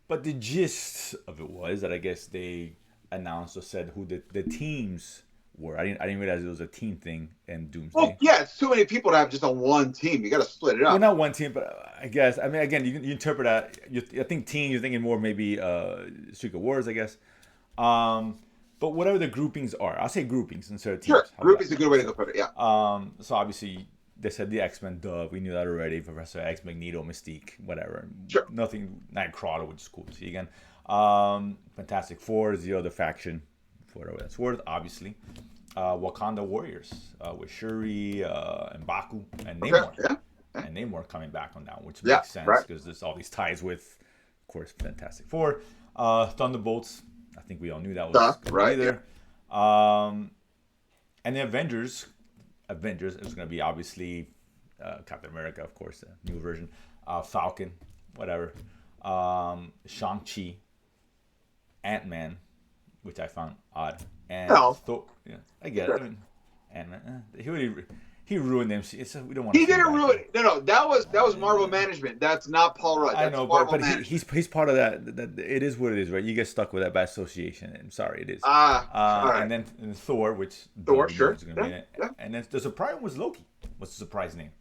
But the gist of it was that I guess they announced or said who the teams were. I didn't realize it was a team thing in Doomsday.
Well, yeah, it's too many people to have just on one team. You got to split it up.
Well, not one team, but I guess. I mean, again, you interpret that. I think team. You're thinking more maybe Secret Wars, I guess. But whatever the groupings are, I'll say groupings instead of teams.
Sure, groupings is a good way to go put it. Yeah.
So obviously, they said the X-Men, duh, we knew that already. Professor X, Magneto, Mystique, whatever.
Sure.
Nothing, Nightcrawler, which is cool to see again. Fantastic Four is the other faction, for whatever that's worth, obviously. Wakanda Warriors with Shuri and Baku and Namor.
Yeah.
And Namor coming back on that, which makes sense because there's all these ties with, of course, Fantastic Four. Thunderbolts, I think we all knew that was going to be there. And the Avengers is going to be obviously Captain America, of course, the new version. Falcon, whatever. Shang-Chi. Ant-Man, which I found odd. And Thor, yeah, I get it. I mean, Ant-Man, he ruined them. We don't want.
He didn't ruin it. No, that was Marvel management. That's not Paul Rudd. That's
I know, but he's part of that. That it is what it is, right? You get stuck with that by association. I'm sorry, it is.
Right.
And then Thor, which
Thor, sure,
is going to be in it. Yeah. And then the surprise one was Loki. What's the surprise name?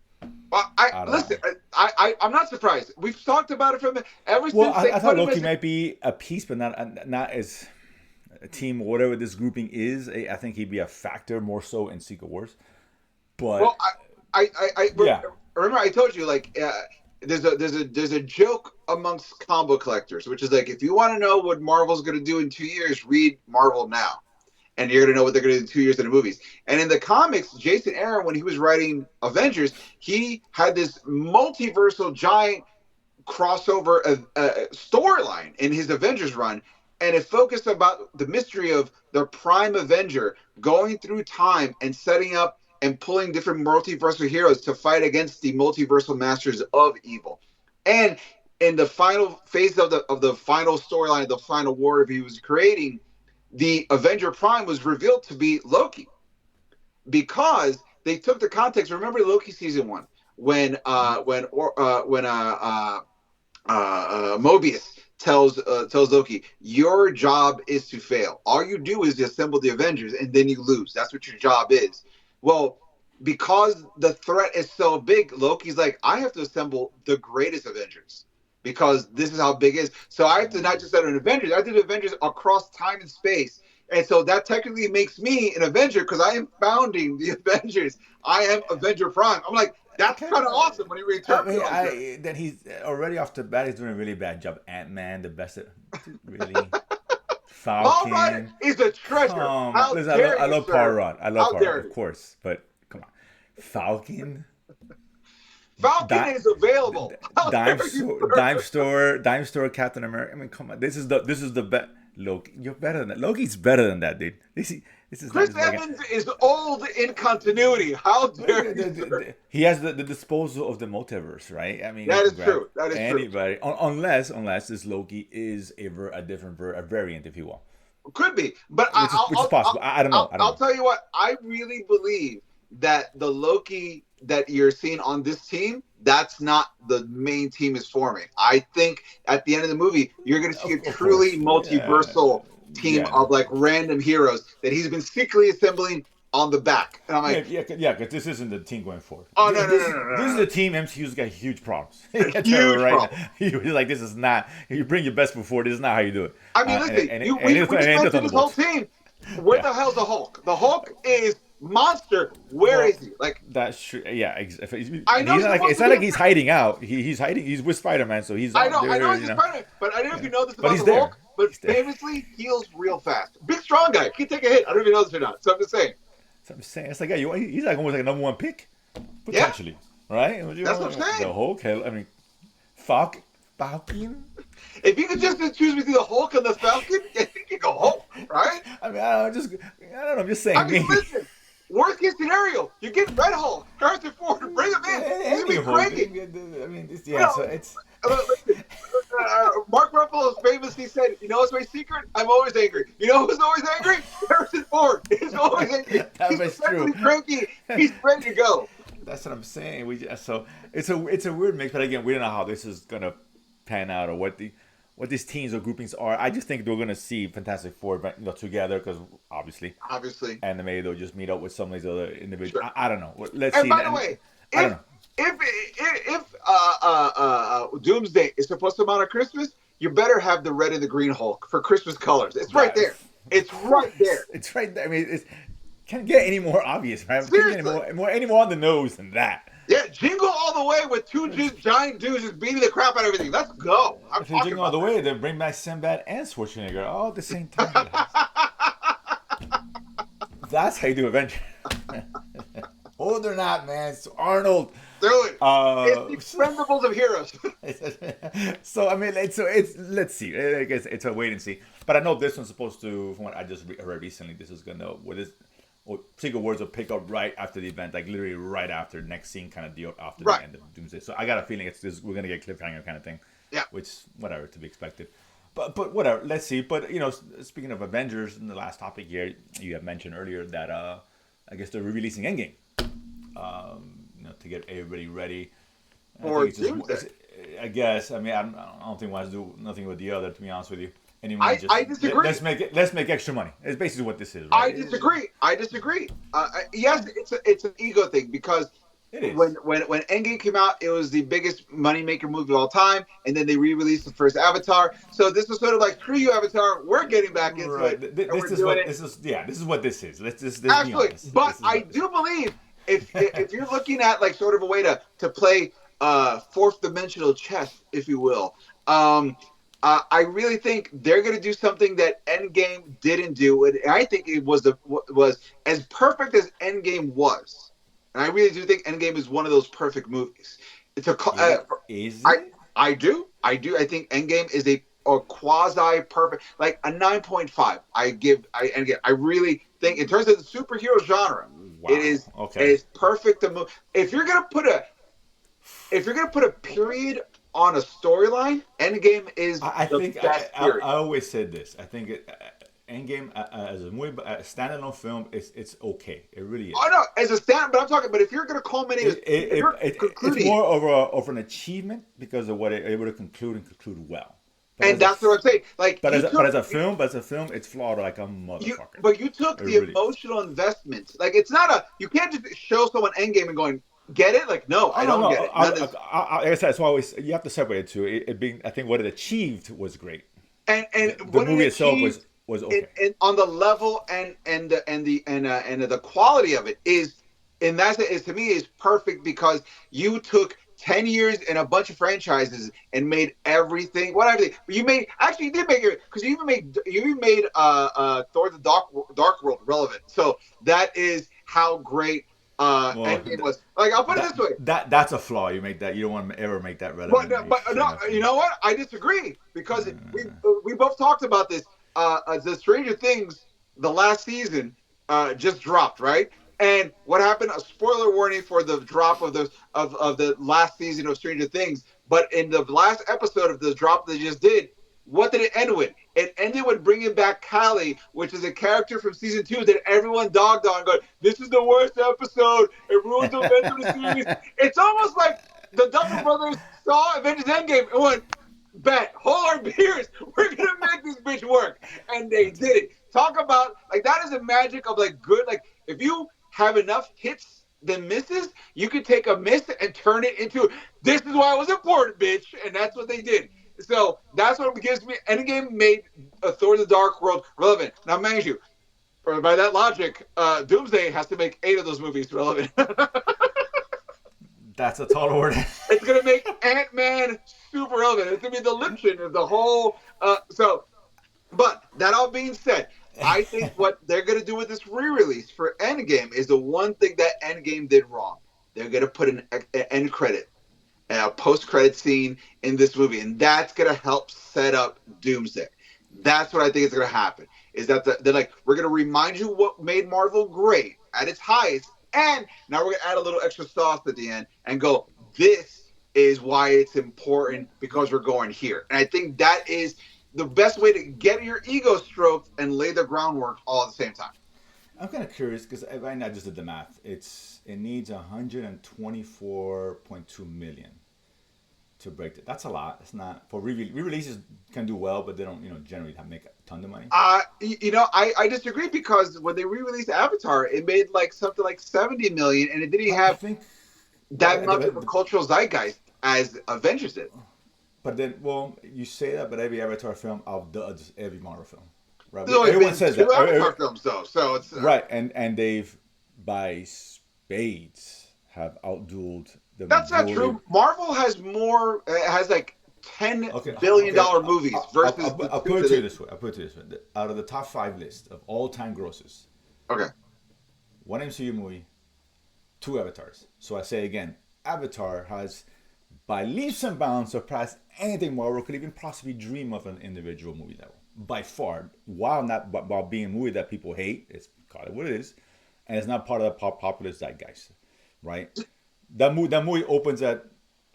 Well, I'm not surprised. We've talked about it ever since.
I thought Loki might be a piece, but not as a team or whatever this grouping is. I think he'd be a factor more so in Secret Wars. But
remember I told you there's a joke amongst combo collectors, which is like, if you want to know what Marvel's going to do in 2 years, read Marvel now, and you're going to know what they're going to do in 2 years in the movies. And in the comics, Jason Aaron, when he was writing Avengers, he had this multiversal giant crossover storyline in his Avengers run, and it focused about the mystery of the Prime Avenger going through time and setting up and pulling different multiversal heroes to fight against the multiversal masters of evil. And in the final phase of the final storyline, the final war he was creating, the Avenger Prime was revealed to be Loki, because they took the context. Remember Loki season 1 when Mobius tells Loki, your job is to fail. All you do is assemble the Avengers, and then you lose. That's what your job is. Well, because the threat is so big, Loki's like, I have to assemble the greatest Avengers, because this is how big it is. So I have to not just set an Avengers, I have to do Avengers across time and space. And so that technically makes me an Avenger, because I am founding the Avengers. I am Avenger Prime. I'm like, that's kind of awesome when he returns.
Then he's already off the bat, he's doing a really bad job. Ant-Man, the best, really. Falcon.
Paul Rudd is a treasure.
I love Paul Rudd. I love Paul Rudd, of course. But come on. Falcon
is available.
Dime store Captain America. I mean, come on. This is the best. Loki, you're better than that. Loki's better than that, dude. This is
Chris Evans is old in continuity. How dare you?
He has the disposal of the multiverse, right? I mean,
that is true. That is
anybody, true. Unless this Loki is a variant, if you will.
Could be, but
which is possible. I don't know.
I'll tell you what. I really believe that the Loki that you're seeing on this team, that's not the main team is forming. I think at the end of the movie, you're going to see a truly multiversal team of like random heroes that he's been secretly assembling on the back. And I'm like,
because this isn't the team going forward.
Oh, no.
This is a team MCU's got huge problems.
Huge problems.
He's like, this is not, you bring your best before, this is not how you do it.
I mean, listen, we just mentioned this whole team. Where the hell's the Hulk? The Hulk is monster. Where is he? Like,
that's true. Yeah,
I know.
It's not like he's hiding out. He's hiding. He's with Spider-Man, so he's.
I know he's Spider-Man, but I don't know if you know this about the Hulk. But famously heals real fast. Big strong guy. Can take a hit. I don't know if you know this or not. So I'm just saying.
It's like he's like almost like a number 1 pick, potentially, right?
That's what I'm saying.
The Hulk. I mean, Falcon.
If you could just choose between the Hulk and the Falcon, I think you go Hulk, right?
I mean, I don't know. I'm just saying.
Listen. Worst case scenario, you get Red Hulk, Harrison Ford, bring him in. He'd be cranky.
I mean,
so it's. Mark Ruffalo famously said, "You know what's my secret? I'm always angry. You know who's always angry? Harrison Ford. He's always angry. He's true. Cranky. He's ready to go."
That's what I'm saying. So it's a weird mix, but again, we don't know how this is gonna pan out or what these teams or groupings are. I just think we're going to see Fantastic Four together because obviously, and then maybe they'll just meet up with some of these other individuals. Sure. I don't know. Let's see.
And by the way, if Doomsday is supposed to come out on Christmas, you better have the red and the green Hulk for Christmas colors. It's right there. It's right there.
It's right there. I mean, it can't get any more obvious, right?
Seriously.
Any more on the nose than that.
Yeah, jingle all the way with two giant dudes just beating the crap out of everything. Let's go. I'm
If you
talking
jingle all
about
the way, then bring back Sinbad and Schwarzenegger all at the same time.
that.
That's how you do Avengers. Oh, they're not, man. It's Arnold.
Do it. It's the Expendables of heroes.
So I mean, it's let's see. I guess it's a wait and see. But I know this one's supposed to, from what I just heard recently, this is gonna Secret Wars will pick up right after the event, like literally right after next scene kind of deal after the end of Doomsday. So I got a feeling we're gonna get cliffhanger kind of thing.
Yeah.
Which whatever to be expected. But whatever. Let's see. But speaking of Avengers, in the last topic here, you have mentioned earlier that I guess they're re-releasing Endgame. To get everybody ready. I guess. I mean, I don't think one has to do nothing with the other. To be honest with you,
I disagree.
Let's make extra money. It's basically what this is. Right?
I disagree. Yes, it's an ego thing because when Endgame came out, it was the biggest moneymaker movie of all time, and then they re-released the first Avatar. So this was sort of like, screw you, Avatar. We're getting back into it.
This is what this is. Let's
absolutely.
Be honest.
But I do believe if you're looking at like sort of a way to play fourth dimensional chess, if you will, I really think they're going to do something that Endgame didn't do, and I think it was as perfect as Endgame was. And I really do think Endgame is one of those perfect movies. It's
is it?
I do. I think Endgame is a quasi perfect, like a 9.5. I really think in terms of the superhero genre, it is perfect to move. If you're gonna put a period on a storyline, Endgame is the best period.
I always said this. I think Endgame as a movie, a standalone film, it's okay. It really is.
Oh no, as a stand, but I'm talking. But if you're going to culminate,
it's more of an achievement because of what it able to conclude well.
And that's what I'm saying. Like,
but as a film, it's flawed like a motherfucker.
But you took the emotional investment. Like, it's not you can't just show someone Endgame and going, get it? Like, no, I don't get it.
I guess that's why you have to separate it too. It being, I think what it achieved was great.
And
the movie itself was okay.
And on the level and the quality of it is, and that's to me is perfect because you took 10 years and a bunch of franchises and made everything. You did make it because you even made Thor: The Dark World relevant. So that is how great Endgame was. Like, I'll put it this way.
That's a flaw. You make that. You don't want to ever make that relevant.
But no, you know what? I disagree because we both talked about this. The Stranger Things, the last season, just dropped, right? And what happened? A spoiler warning for the drop of the last season of Stranger Things. But in the last episode of the drop they just did, what did it end with? It ended with bringing back Callie, which is a character from season 2 that everyone dogged on, going, "This is the worst episode. It ruins the rest of the series." It's almost like the Duffer Brothers saw Avengers Endgame and went, "Bet, hold our beers. We're gonna make this bitch work," and they did it. Talk about like that is the magic of like good. Like if you have enough hits than misses, you could take a miss and turn it into this is why it was important, bitch, and that's what they did. So that's what gives me. Endgame made Thor: The Dark World relevant. Now, mind you, by that logic, Doomsday has to make 8 of those movies relevant.
That's a tall order.
It's gonna make Ant-Man super relevant. It's gonna be the Lipton of the whole. But that all being said, I think what they're gonna do with this re-release for Endgame is the one thing that Endgame did wrong. They're gonna put an end credit, a post-credit scene in this movie, and that's gonna help set up Doomsday. That's what I think is gonna happen. Is that they're like, we're gonna remind you what made Marvel great at its highest. And now we're going to add a little extra sauce at the end and go, this is why it's important because we're going here. And I think that is the best way to get your ego stroked and lay the groundwork all at the same time.
I'm kind of curious because right now I just did the math. It needs 124.2 million to break it. That's a lot. It's not for re-releases can do well, but they don't generally make a ton of money.
I disagree because when they re-released Avatar, it made like something like 70 million, and it didn't have that much of a cultural zeitgeist as Avengers did.
But then, you say that, but every Avatar film outdoes every Marvel film, right?
Everyone says that. Avatar films, though, so it's
right, and they've by spades have outdueled the
That's not
majority.
true. Marvel has more. Has like $10 billion movies versus the
I'll
two
put it
that
to you this way. I'll put it to you this way. Out of the top 5 list of all-time grosses,
Okay.
one MCU movie, 2 Avatars. So I say again, Avatar has, by leaps and bounds, surpassed anything Marvel could even possibly dream of an individual movie level. By far, while being a movie that people hate, it's call it what it is, and it's not part of the popular zeitgeist, right? That movie opens at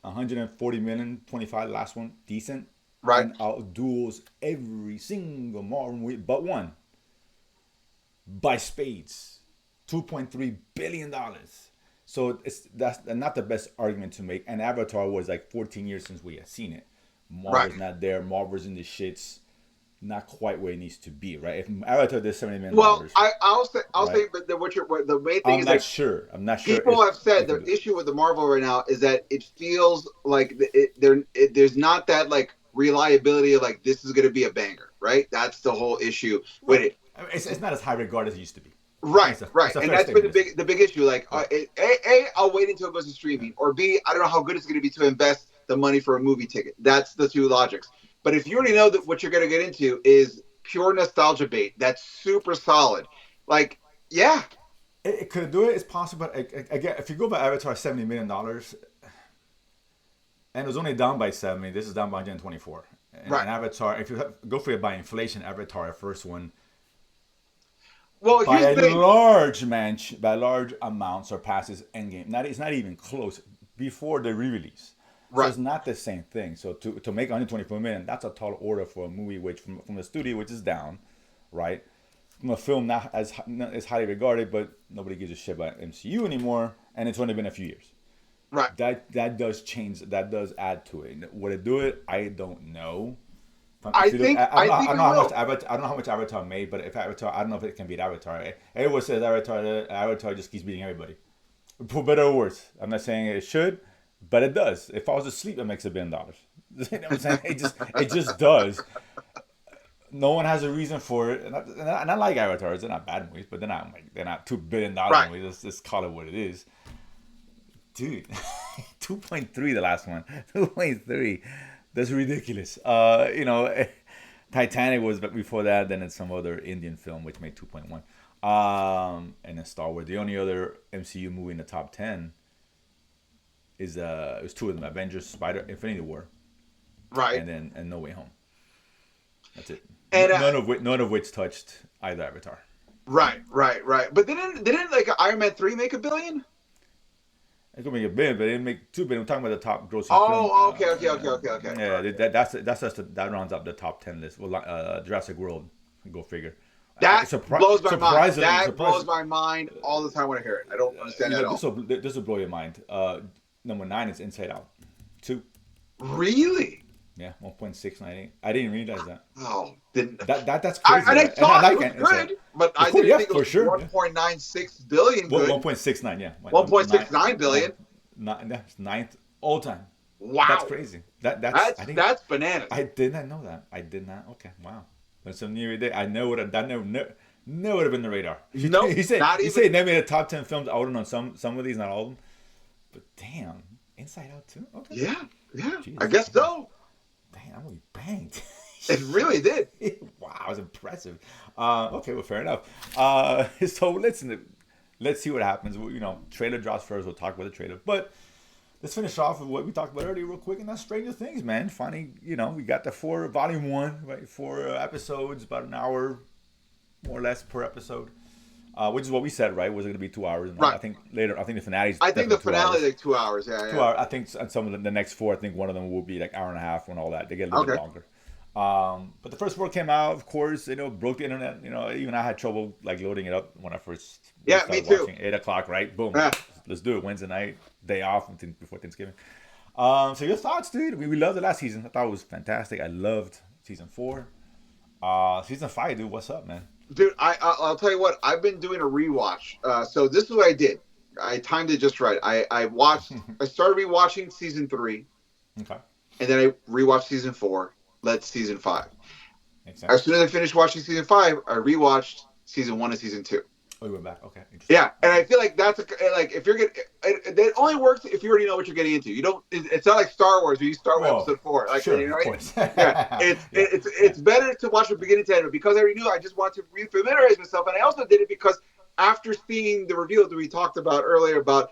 140 million, 25, last one, decent,
Right.
and outduels every single Marvel movie but one by spades, $2.3 billion. So that's not the best argument to make. And Avatar was like 14 years since we had seen it. Marvel's
Right.
not there. Marvel's in the shits. Not quite where it needs to be, right? If Avatar did $70 million,
Well, I'll say,
right?
but the main thing is that
I'm not sure.
people have said
it
the
can do it.
issue with the Marvel right now is that it feels like there's not that like reliability of like this is going to be a banger, right? That's the whole issue with
Right.
it.
I mean, it's not as high regard as it used to be.
Right, right,
It's a
and
fair
that's been
statement.
the big issue. Like,
Right.
I'll wait until it goes to streaming, or B, I don't know how good it's going to be to invest the money for a movie ticket. That's the two logics. But if you already know that what you're going to get into is pure nostalgia bait, that's super solid. Like, yeah,
It could do it. It's possible. Again, if you go by Avatar, $70 million, and it was only down by 70. This is down by 124.
right.
And Avatar, if you go for it by inflation, Avatar, the first one,
Well,
by
here's
a
the thing.
large amount surpasses Endgame. It's not even close before the re-release. So
Right.
it's not the same thing. So to make 124 million, that's a tall order for a movie which from the studio which is down, right? From a film not as highly regarded, but nobody gives a shit about MCU anymore, and it's only been a few years.
Right.
That does change. That does add to it. Would it do it? I don't know.
I think
I
it
don't know how much
will.
Avatar. I don't know how much Avatar made, but if Avatar, I don't know if it can beat Avatar. Everyone says Avatar just keeps beating everybody, for better or worse. I'm not saying it should, but it does. If I was asleep, it makes $1 billion. You know what I'm saying? It just does. No one has a reason for it, and I like Avatars. They're not bad movies, but they're not $2 billion
Right.
movies. Let's just call it what it is, dude. 2.3 the last one. 2.3. That's ridiculous. Titanic was before that. Then it's some other Indian film which made 2.1. And then Star Wars. The only other MCU movie in the top 10 is it was 2 of them: Avengers, Infinity War,
Right.
and No Way Home. That's it.
And
None of which touched either Avatar.
right. But didn't like Iron Man 3 make $1 billion?
It could make $1 billion, but it didn't make $2 billion. We're talking about the top grossing film.
Oh, okay.
Yeah, that rounds up the top 10 list. Well, Jurassic World, go figure.
That blows my mind. That blows my mind all the time when I hear it. I don't understand that at all.
This will blow your mind. Number 9 is Inside Out 2.
Really?
Yeah, 1.698. I didn't realize that.
Oh, didn't
That's crazy.
and I
right?
thought
And
it was good, but I
course,
didn't
yeah,
think it
for
was
sure.
1.96 billion good.
1.69, yeah.
1.69 billion.
That's 9th all time.
Wow.
That's crazy.
That's bananas.
I did not know that. I did not. Okay, wow. That's some new day. I know that never would have been the radar.
Nope,
He said
not
he
even.
said name me the top 10 films. I would have known some of these, not all of them. But damn, Inside Out too. Okay.
Yeah.
Jesus.
I guess so.
Damn, I'm really banged.
It really did.
Wow, it was impressive. Okay, well, fair enough. So let's see what happens. Trailer drops first. We'll talk about the trailer, but let's finish off with what we talked about earlier, real quick, and that's Stranger Things, man. Finally, we got the volume 1, right? 4 episodes, about an hour, more or less per episode. Which is what we said, right? Was it going to be 2 hours?
Right.
I think the finale.
I think the finale is like 2 hours. Yeah.
2 hours. I think some of the next 4. I think one of them will be like hour and a half and all that. They get a little bit longer. But the first 4 came out, of course. Broke the internet. Even I had trouble like loading it up when I first.
Yeah, me too.
Watching 8:00, right? Boom.
Yeah.
Let's do it. Wednesday night, day off before Thanksgiving. So your thoughts, dude? We loved the last season. I thought it was fantastic. I loved season 4. Season 5, dude. What's up, man?
Dude, I'll tell you what. I've been doing a rewatch. So this is what I did. I timed it just right. I watched. I started rewatching season 3.
Okay.
And then I rewatched season 4. Let's season 5.
Makes sense.
As soon as I finished watching season 5, I rewatched season 1 and season 2.
Oh, you went back. Okay, interesting.
Yeah, and I feel like that's like if you're getting it only works if you already know what you're getting into. You don't. It's not like Star Wars where you start with
Well,
episode 4. Like
sure,
you know,
of
right?
course.
Yeah,
Yeah,
it's better to watch from beginning to end. But because I already knew, I just want to refamiliarize myself, and I also did it because after seeing the reveal that we talked about earlier about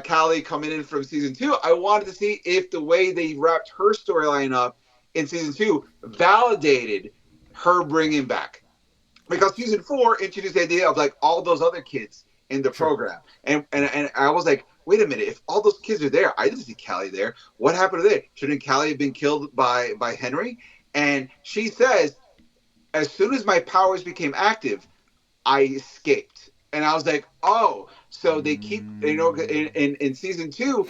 Callie coming in from season 2, I wanted to see if the way they wrapped her storyline up in season 2 validated her bringing back. Because season 4 introduced the idea of like all those other kids in the
sure.
program, and I was like, wait a minute, if all those kids are there, I didn't see Callie there. What happened to there? Shouldn't Callie have been killed by Henry? And she says, as soon as my powers became active, I escaped. And I was like, oh, so they keep, in season 2,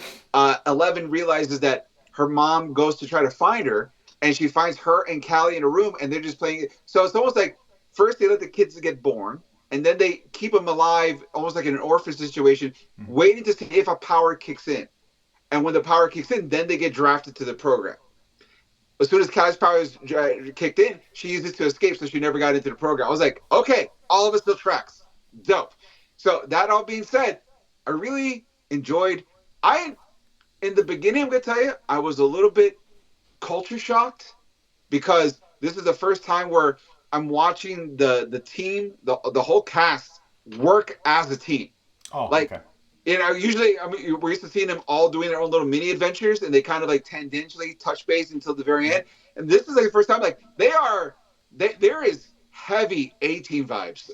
11 realizes that her mom goes to try to find her, and she finds her and Callie in a room, and they're just playing. So it's almost like first they let the kids get born, and then they keep them alive, almost like in an orphan situation, waiting to see if a power kicks in. And when the power kicks in, then they get drafted to the program. As soon as Kallie's powers kicked in, she used it to escape, so she never got into the program. I was like, okay, all of it still tracks. Dope. So that all being said, I really enjoyed. In the beginning, I'm gonna tell you, I was a little bit culture shocked because this is the first time where I'm watching the team, the whole cast work as a team.
Oh,
like,
okay.
Usually, we're used to seeing them all doing their own little mini adventures, and they kind of like tangentially touch base until the very end. And this is like the first time, like there is heavy A-team vibes.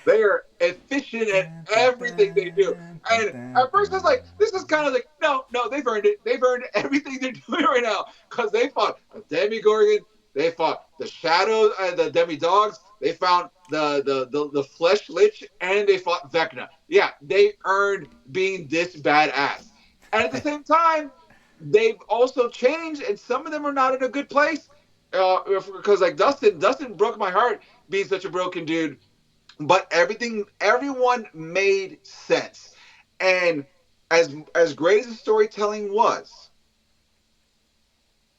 They are efficient at everything they do. And at first I was like, this is kind of like, no, they've earned it. They've earned everything they're doing right now because they fought the Demogorgon, they fought the Shadows, the Demi-Dogs, they found the Flesh Lich, and they fought Vecna. Yeah, they earned being this badass. And at the same time, they've also changed, and some of them are not in a good place. Because like Dustin broke my heart being such a broken dude, but everyone made sense. And as great as the storytelling was,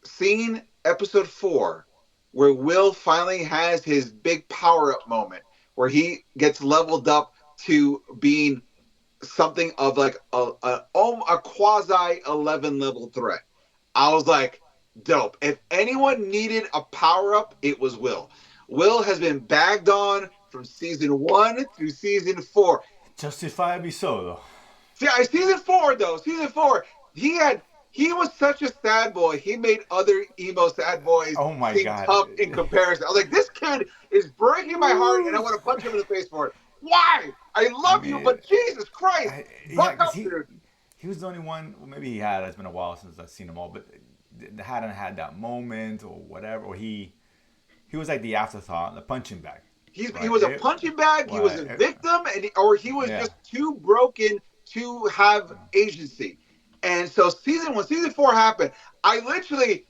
seeing episode 4, where Will finally has his big power-up moment, where he gets leveled up to being something of like a quasi 11 level threat. I was like, dope. If anyone needed a power-up, it was Will. Will has been bagged on from season 1 through season 4.
Justifiably so, though.
Season 4, he was such a sad boy. He made other emo sad boys seem tough in comparison. I was like, this kid is breaking my heart, and I want to punch him in the face for it. Why? I love you, but Jesus Christ.
He was the only one, well, maybe he had, it's been a while since I've seen them all, but hadn't had that moment or whatever, or he was like the afterthought, the punching bag.
He was a punching bag, he was a victim, or he was just too broken to have agency. And so season 4 happened. I literally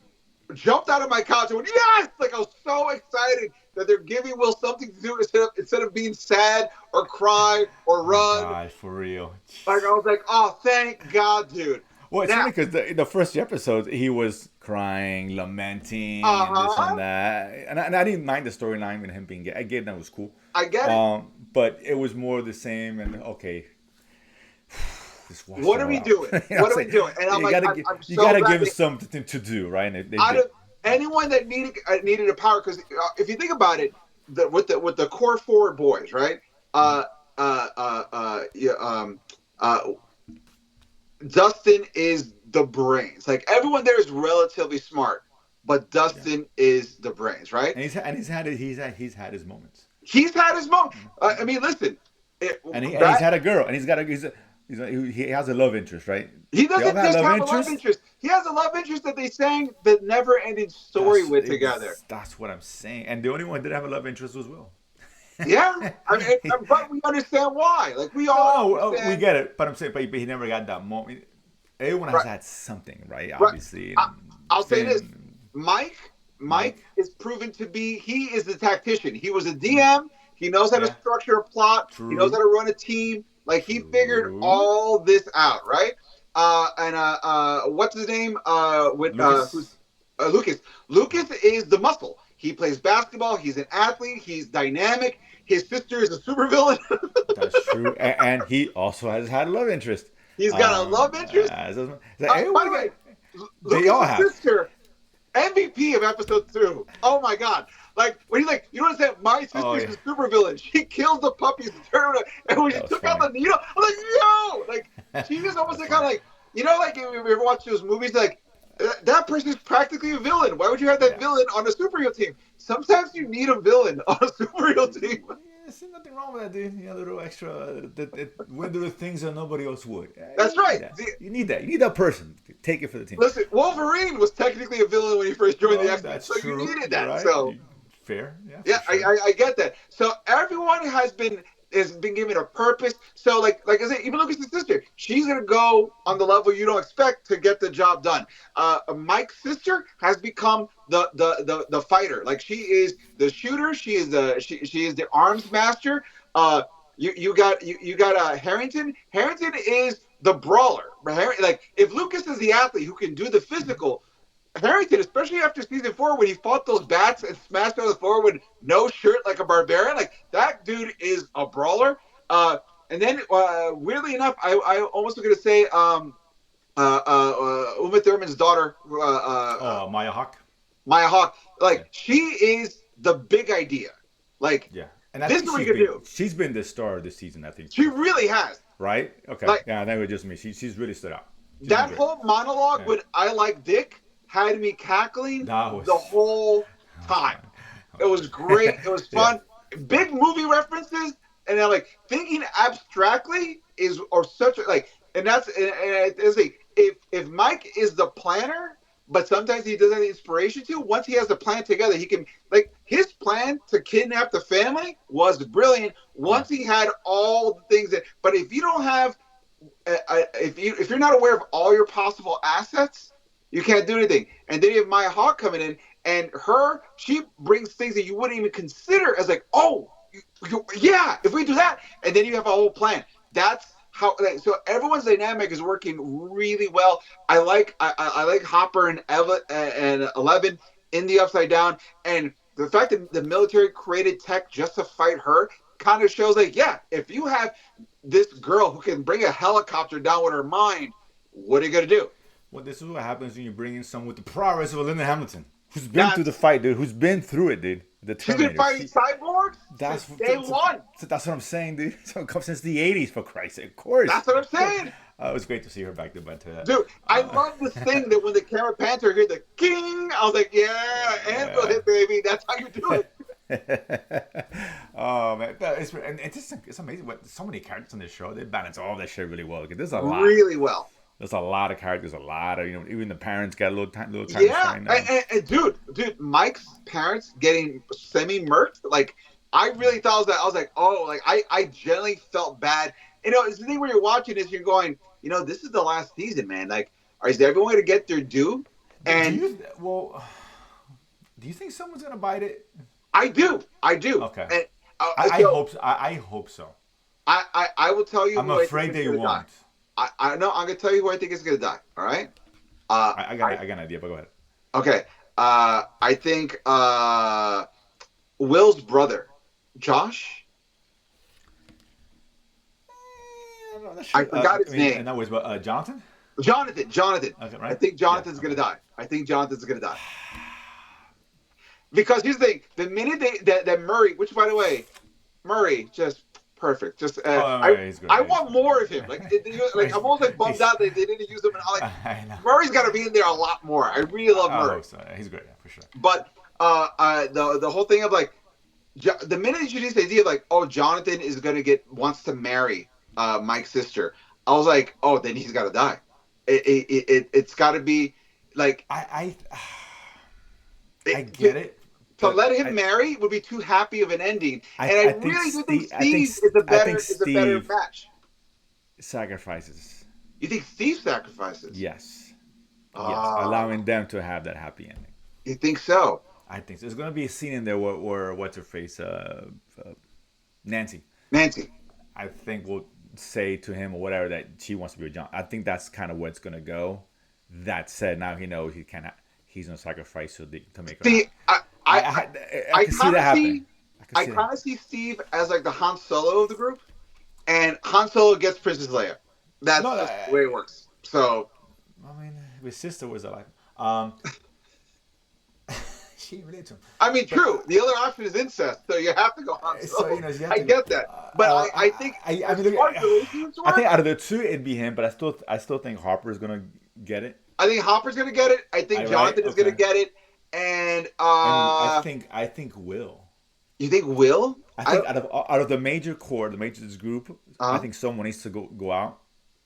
jumped out of my couch and went, yes! Like, I was so excited that they're giving Will something to do instead of being sad or cry or run.
God, for real.
Like, I was like, oh, thank God, dude.
Well, it's funny because the first episode, he was crying, lamenting, this and that. And I didn't mind the storyline with him being gay. I get that was cool.
I get it.
But it was more the same, and okay.
What are we doing? What are we doing? And I'm
you gotta give us something to do, right? And
out of anyone that needed a power, because if you think about it, with the core 4 boys, right? Dustin is the brains. Like, everyone there is relatively smart, but Dustin is the brains, right?
And he's had his moments.
He's had his moments. I mean, listen.
And he's had a girl, and he has a love interest, right?
He doesn't just have a love interest. He has a love interest that they sang the never-ending story together.
That's what I'm saying. And the only one that didn't have a love interest was Will.
Yeah, I mean, but we understand why. Like, we all understand.
We get it. But I'm saying, but he never got that moment. Everyone has had something, right? Obviously.
I'll say this: Mike is proven to be. He is the tactician. He was a DM. He knows how to structure a plot. True. He knows how to run a team. Like, he figured all this out, right? And what's his name? Lucas. Lucas is the muscle. He plays basketball. He's an athlete. He's dynamic. His sister is a supervillain.
That's true, and he also has had a love interest.
He's got a love interest. By the way,
They all
Lucas's
have.
sister, MVP of episode 2. Oh my god! Like when he's like, you don't understand, my sister's a supervillain. She kills the puppies and turned around, and when she took out the needle, I'm like, yo, like she just almost like kind of like, you know, like if you ever watch those movies, like that person's practically a villain. Why would you have that villain on a superhero team? Sometimes you need a villain on a superhero team.
There's nothing wrong with that, dude. You know, a little extra. We're doing things that nobody else would.
That's right.
You need that. You need that person. Take it for the team.
Listen, Wolverine was technically a villain when he first joined the X-Men, so
true.
you needed that.
Right.
So
fair.
Yeah, sure. I get that. So everyone has been given a purpose. So like I said, even Lucas' sister, she's gonna go on the level you don't expect to get the job done. Mike's sister has become the fighter. Like she is the shooter. She is the arms master. You got Harrington. Harrington is the brawler. Like if Lucas is the athlete who can do the physical, Harrington, especially after season 4 when he fought those bats and smashed on the floor with no shirt like a barbarian, like that dude is a brawler. And then weirdly enough, I almost was going to say Uma Thurman's daughter,
Maya Hawke.
Maya Hawke, like she is the big idea. Like
and
this is what you can do.
She's been the star of this season, I think.
She really has.
Right? Okay.
Like,
yeah, that was just me. She's really stood out.
That whole monologue with "I like Dick" had me cackling the whole time. It was great. It was fun. Big movie references, and then like thinking abstractly is or such like, and that's if Mike is the planner, but sometimes he doesn't have the inspiration to. Once he has the plan together, he can like his plan to kidnap the family was brilliant. Once he had all the things that, but if you don't have, if you're not aware of all your possible assets, you can't do anything. And then you have Maya Hawke coming in, and she brings things that you wouldn't even consider as like, oh, yeah, if we do that, and then you have a whole plan. That's how. So everyone's dynamic is working really well. I like Hopper and Eva and 11 in the Upside Down, and the fact that the military created tech just to fight her kind of shows like, yeah, if you have this girl who can bring a helicopter down with her mind, what are you gonna do?
Well, this is what happens when you bring in someone with the prowess of Linda Hamilton, who's been through the fight, dude. Who's been through it, dude. The Terminator.
She's been fighting cyborgs since day one.
That's what I'm saying, dude. So come since the '80s, for Christ's sake. Of course.
That's what I'm saying.
It was great to see her back there, but
dude, I love this thing that when the camera pans her, hear the king. I was like, yeah, Angel hit, baby. That's how you do it.
Oh man, it's amazing what so many characters on this show. They balance all that shit really well. There's a lot.
Really well.
There's a lot of characters, a lot of, even the parents got a little time to shine.
And dude, Mike's parents getting semi-murked, like, I really thought I was like, oh, like, I generally felt bad. It's the thing where you're watching this, you're going, this is the last season, man. Like, is everyone going to get their due? And
do you think someone's going to bite it?
I do.
Okay.
And,
I hope so.
I will tell you.
I'm afraid they won't.
I know. I'm gonna tell you who I think is gonna die. All right.
I got an idea, but go ahead.
Okay. I think Will's brother, Josh. I forgot his name.
And that was Jonathan.
Jonathan. Okay, right? I think Jonathan's gonna die. Because here's the thing: the minute that Murray, which by the way, Murray just. Perfect. Just I want more of him. Like I'm almost like bummed out that they didn't use him. And Murray's got to be in there a lot more. I really love Murray.
So. He's great, for sure.
But the whole thing of like the minute you just the idea of like, oh, Jonathan is wants to marry Mike's sister, I was like, oh, then he's got to die. It's got to be like
I get it.
To let him marry would be too happy of an ending, and I really do think Steve is a better match.
Sacrifices.
You think Steve sacrifices?
Yes. Yes. Allowing them to have that happy ending.
You think so?
I think so. There's going to be a scene in there where what's her face, Nancy. I think will say to him or whatever that she wants to be with John. I think that's kind of what's going to go. That said, now he knows he's going to sacrifice to make her.
See, I can see that happening. I kind of see Steve as like the Han Solo of the group, and Han Solo gets Princess Leia. That's just the way it works. So,
I mean, his sister was alive. She related to him.
I mean, true. The other option is incest, so you have to go Han Solo. So, I get that, but I think
I think out of the two, it'd be him. But I still think Harper is gonna get it.
I think Hopper's gonna get it. I think Jonathan is gonna get it, and
I think Will.
You think Will?
I think out of the major core, this group, I think someone needs to go out.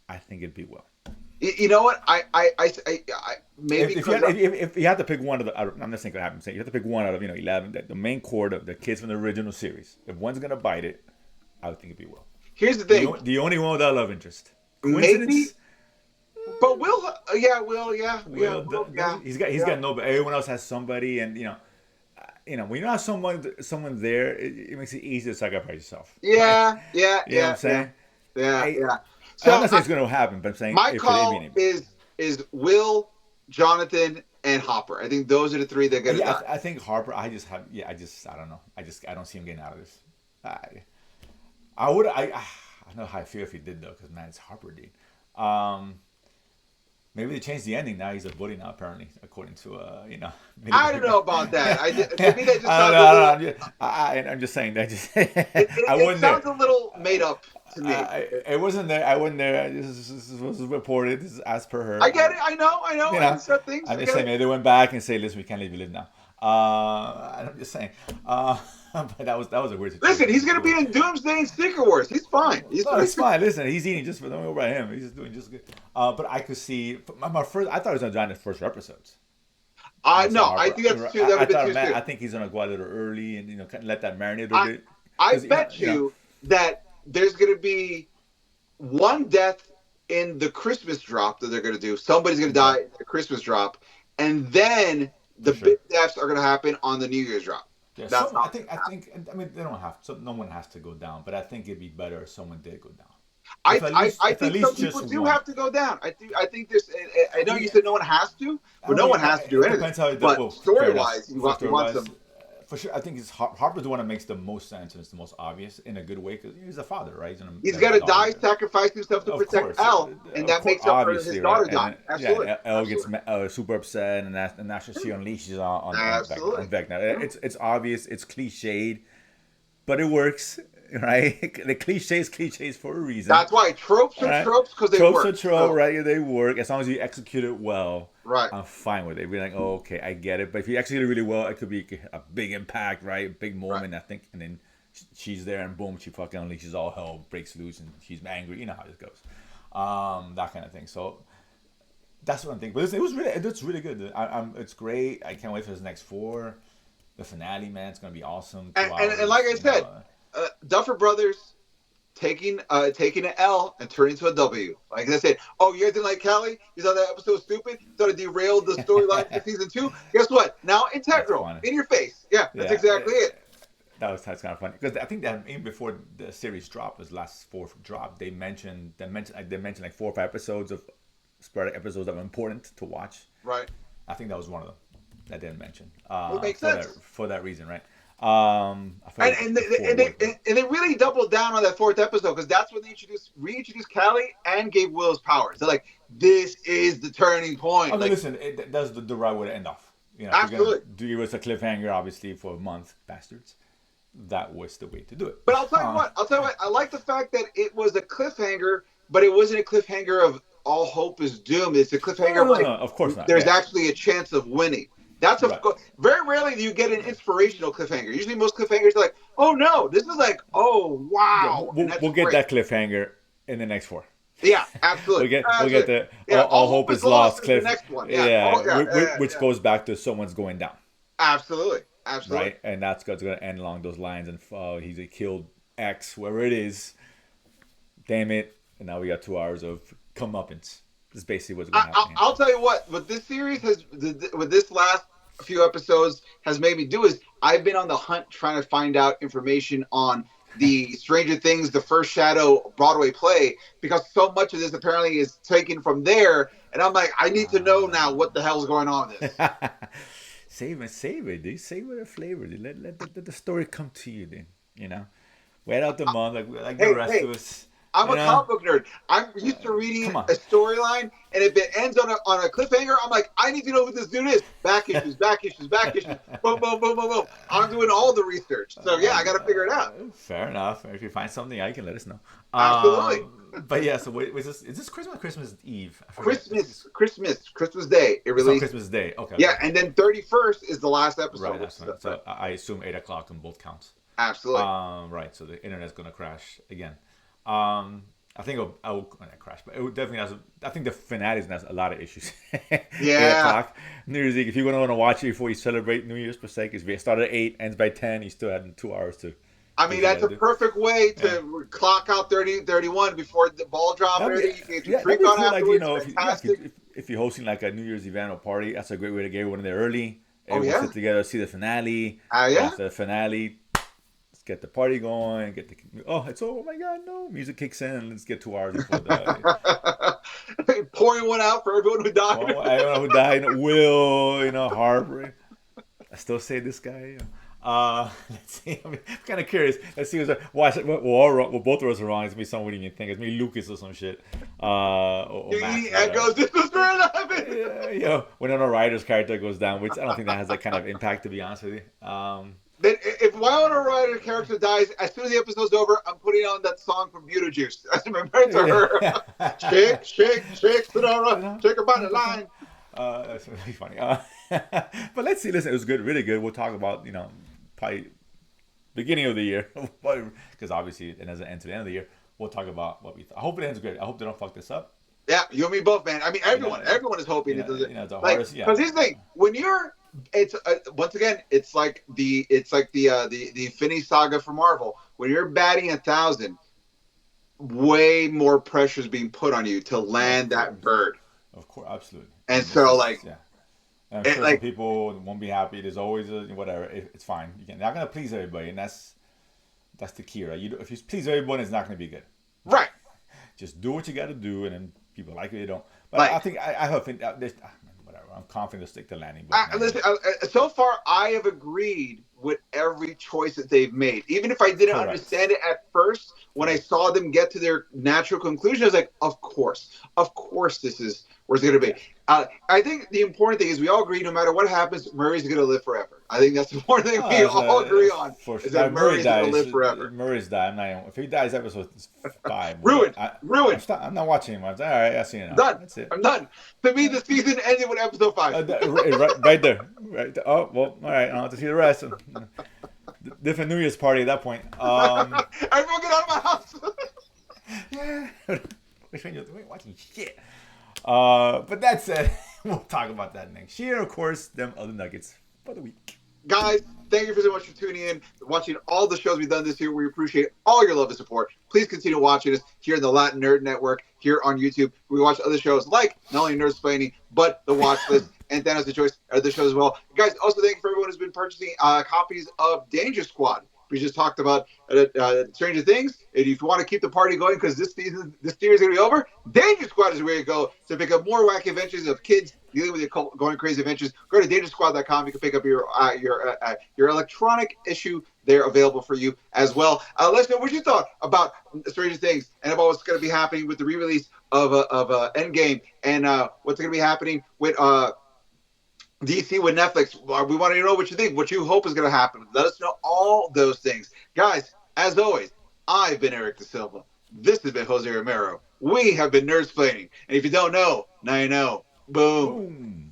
I think it'd be Will.
You know what? I maybe
if you had to pick one of the, I'm not saying it happen. You have to pick one out of 11. The main core of the kids from the original series. If one's gonna bite it, I would think it'd be Will.
Here's the thing:
the only one without love interest.
Maybe. But Will, Will.
He's got no. But everyone else has somebody, and when you have someone there, it makes it easy to sacrifice yourself.
Yeah.
You know what I'm saying?
Yeah.
So I'm not saying it's going to happen, but I'm saying
my call is Will, Jonathan, and Hopper. I think those are the three that get it done.
I think Harper. I don't know. I don't see him getting out of this. I would. I know how I feel if he did though, because man, it's Harper, dude. Maybe they changed the ending. Now he's a bully now, apparently, according to
I don't know about that. Maybe they just.
I'm just saying that.
It sounds a little made up to me.
It wasn't there. I wasn't there. This was reported. This is as per her.
I get it. I know. I'm
just saying. Maybe they went back and say, "Listen, we can't leave you live now." I'm just saying. But that was a weird situation.
Listen, he's gonna be in Doomsday and Secret Wars. He's fine. He's
fine. Listen, he's eating just for don't worry about him. He's just doing just good. But I could see my first. I thought he was gonna die in the first episodes.
No, I think that's too. That would be too soon.
I think he's gonna go a little early and kind of let that marinate a bit.
I bet you that there's gonna be one death in the Christmas drop that they're gonna do. Somebody's gonna die in the Christmas drop, and then the big deaths are gonna happen on the New Year's drop.
Yeah, I think. I mean, they don't have. No one has to go down, but I think it'd be better if someone did go down.
I think some people do have to go down. I think there's. I know you said no one has to, but no one has to do anything. Depends how it does. But story-wise, you want some.
For sure, I think Harper's the one that makes the most sense and it's the most obvious in a good way because he's a father, right?
He's got to die, sacrifice himself to protect Elle, and that makes up for his daughter dying. Absolutely.
Elle gets super upset, and that's what she unleashes on Vecna. It's obvious, it's cliched, but it works, right? The cliches for a reason.
That's why tropes are tropes because they work.
Tropes are tropes, right? They work as long as you execute it well.
Right.
I'm fine with it. Be like, oh, okay, I get it. But if you execute it really well, it could be a big impact, right? A big moment, I think. And then she's there, and boom, she fucking unleashes all hell, breaks loose, and she's angry. You know how this goes. That kind of thing. So that's what I'm thinking. But it's really good. It's great. I can't wait for this next 4. The finale, man, it's gonna be awesome.
And like I said, Duffer Brothers taking an L and turning into a W. Like I said, oh, you guys didn't like Callie? You thought that episode was stupid? You thought it derailed the storyline for season 2? Guess what? Now integral in your face. Yeah, that's exactly it.
That's kind of funny because I think that even before the series dropped, this last 4 drop, they mentioned like 4 or 5 episodes of sporadic episodes that were important to watch.
Right.
I think that was one of them that they didn't mention.
It makes sense
for that reason, right?
And they really doubled down on that 4th episode because that's when they reintroduced Callie and gave Will his powers. They're like, this is the turning point.
Oh, no, listen, that's the right way to end off.
Absolutely.
Do us a cliffhanger, obviously, for a month, bastards. That was the way to do it.
But I'll tell you what. I like the fact that it was a cliffhanger, but it wasn't a cliffhanger of all hope is doomed. It's a cliffhanger
no, of course not.
There's actually a chance of winning. That's very rarely do you get an inspirational cliffhanger. Usually most cliffhangers are like, oh no, this is like, oh wow.
Yeah, we'll get that cliffhanger in the next 4.
Yeah, absolutely.
We'll get the all hope is lost cliff.
The next one.
Which goes back to someone's going down.
Absolutely.
Right, and that's going to end along those lines. And he's killed X, whoever it is. Damn it! And now we got 2 hours of comeuppance. That's basically what's going to happen.
I'll tell you what this series with this last few episodes has made me do is I've been on the hunt trying to find out information on the Stranger Things, the First Shadow Broadway play, because so much of this apparently is taken from there, and I'm like, I need to know now what the hell's going on with this.
Save it, dude. Save it a flavor, dude. Let the story come to you, dude. You know, wait out the month like the
Hey,
rest
hey,
of us.
I'm
You
a
know,
comic book nerd. I'm used to reading
come on.
a storyline, and if it ends on a cliffhanger, I'm like, I need to know who this dude is. Back issues, back issues, back issues. Boom, boom, boom, boom, boom. I'm doing all the research. So yeah, I got to figure it out.
Fair enough. If you find something, I can let us know.
Absolutely.
But yeah. So wait, is this Christmas or Christmas Eve? I forget.
Christmas Day. It
It's on
released.
Christmas Day. Okay.
Yeah,
Okay.
and then 31st is the last episode.
Right. That's fine. So I assume 8 o'clock on both counts.
Absolutely.
Right. So the internet's gonna crash again. I think I will not crash, but it would definitely has. I think the finale has a lot of issues.
Yeah.
8 o'clock New Year's Eve. If you're gonna want to watch it before you celebrate New Year's per se, because we start at 8, ends by 10, you still had 2 hours to.
I mean, that's a perfect way to clock out 30-31 before the ball drop and everything. You can get your drink on
cool,
afterwards.
Like, if you're hosting like a New Year's event or party, that's a great way to get everyone there early. Everyone sit together, see the finale. After the finale, let's get the party going. It's over. Oh my God, no! Music kicks in, and let's get 2 hours before the.
Pouring one out for everyone who died.
Everyone who died. Will, Harvard. I still say this guy. Let's see. I'm kind of curious. Let's see. Both of us are wrong. It's me. Someone wouldn't even think it's me, Lucas or some shit.
Echoes. This was very happened.
Yeah. When a writer's character goes down, which I don't think that has that kind of impact. To be honest with you.
Then if Waner Brothers character dies, as soon as the episode's over, I'm putting on that song from Beetlejuice. I remember to her. Shake, shake, shake, Sonora, shake about the line.
That's really funny. But let's see. Listen, it was good, really good. We'll talk about probably beginning of the year, because obviously it doesn't end to the end of the year. We'll talk about what we thought. I hope it ends good. I hope they don't fuck this up.
Yeah, you and me both, man. I mean, everyone is hoping it doesn't.
It's the
hardest. Because here's the thing: when you're, it's once again, it's like the Infinity Saga for Marvel. When you're batting 1,000, way more pressure is being put on you to land that bird.
Of course, absolutely.
And so, like,
I'm sure some people won't be happy. There's always whatever. It's fine. You're not gonna please everybody, and that's the key, right? If you please everyone, it's not gonna be good.
Right.
Just do what you got to do, and then people like it, they don't. But I think I hope whatever. I'm confident to stick to landing.
Listen, so far, I have agreed with every choice that they've made, even if I didn't understand it at first. When I saw them get to their natural conclusion, I was like, of course, this is where it's going to be. I think the important thing is we all agree, no matter what happens, Murray's going to live forever. I think that's the important thing we all agree on. Is that Murray's going to live forever.
Murray's died. If he dies, episode 5.
Ruined.
I'm not watching him. All right, I've seen it.
Done.
That's it.
I'm done. To me, the season ended with episode 5.
Right there. Oh, well, all right. I'll have to see the rest. Different New Year's party at that point.
Everyone get out of my house.
Yeah. Which one you're watching shit. But that said, we'll talk about that next year. Of course, them other nuggets for the week.
Guys, thank you so much for tuning in, watching all the shows we've done this year. We appreciate all your love and support. Please continue watching us here in the Latin Nerd Network, here on YouTube. We watch other shows like not only Nerdsplaining, but The Watch List and Thanos the Choice, other shows as well. Guys, also thank you for everyone who's been purchasing copies of Danger Squad. We just talked about Stranger Things. And if you want to keep the party going, because this year is going to be over, Danger Squad is where you go to pick up more wacky adventures of kids dealing with your going crazy adventures. Go to dangersquad.com. You can pick up your electronic issue there, available for you as well. Let us know what you thought about Stranger Things and about what's going to be happening with the re-release of Endgame and what's going to be happening with DC with Netflix. We want to know what you think, what you hope is going to happen. Let us know all those things. Guys, as always, I've been Eric Da Silva. This has been Jose Romero. We have been Nerdsplaining. And if you don't know, now you know. Boom.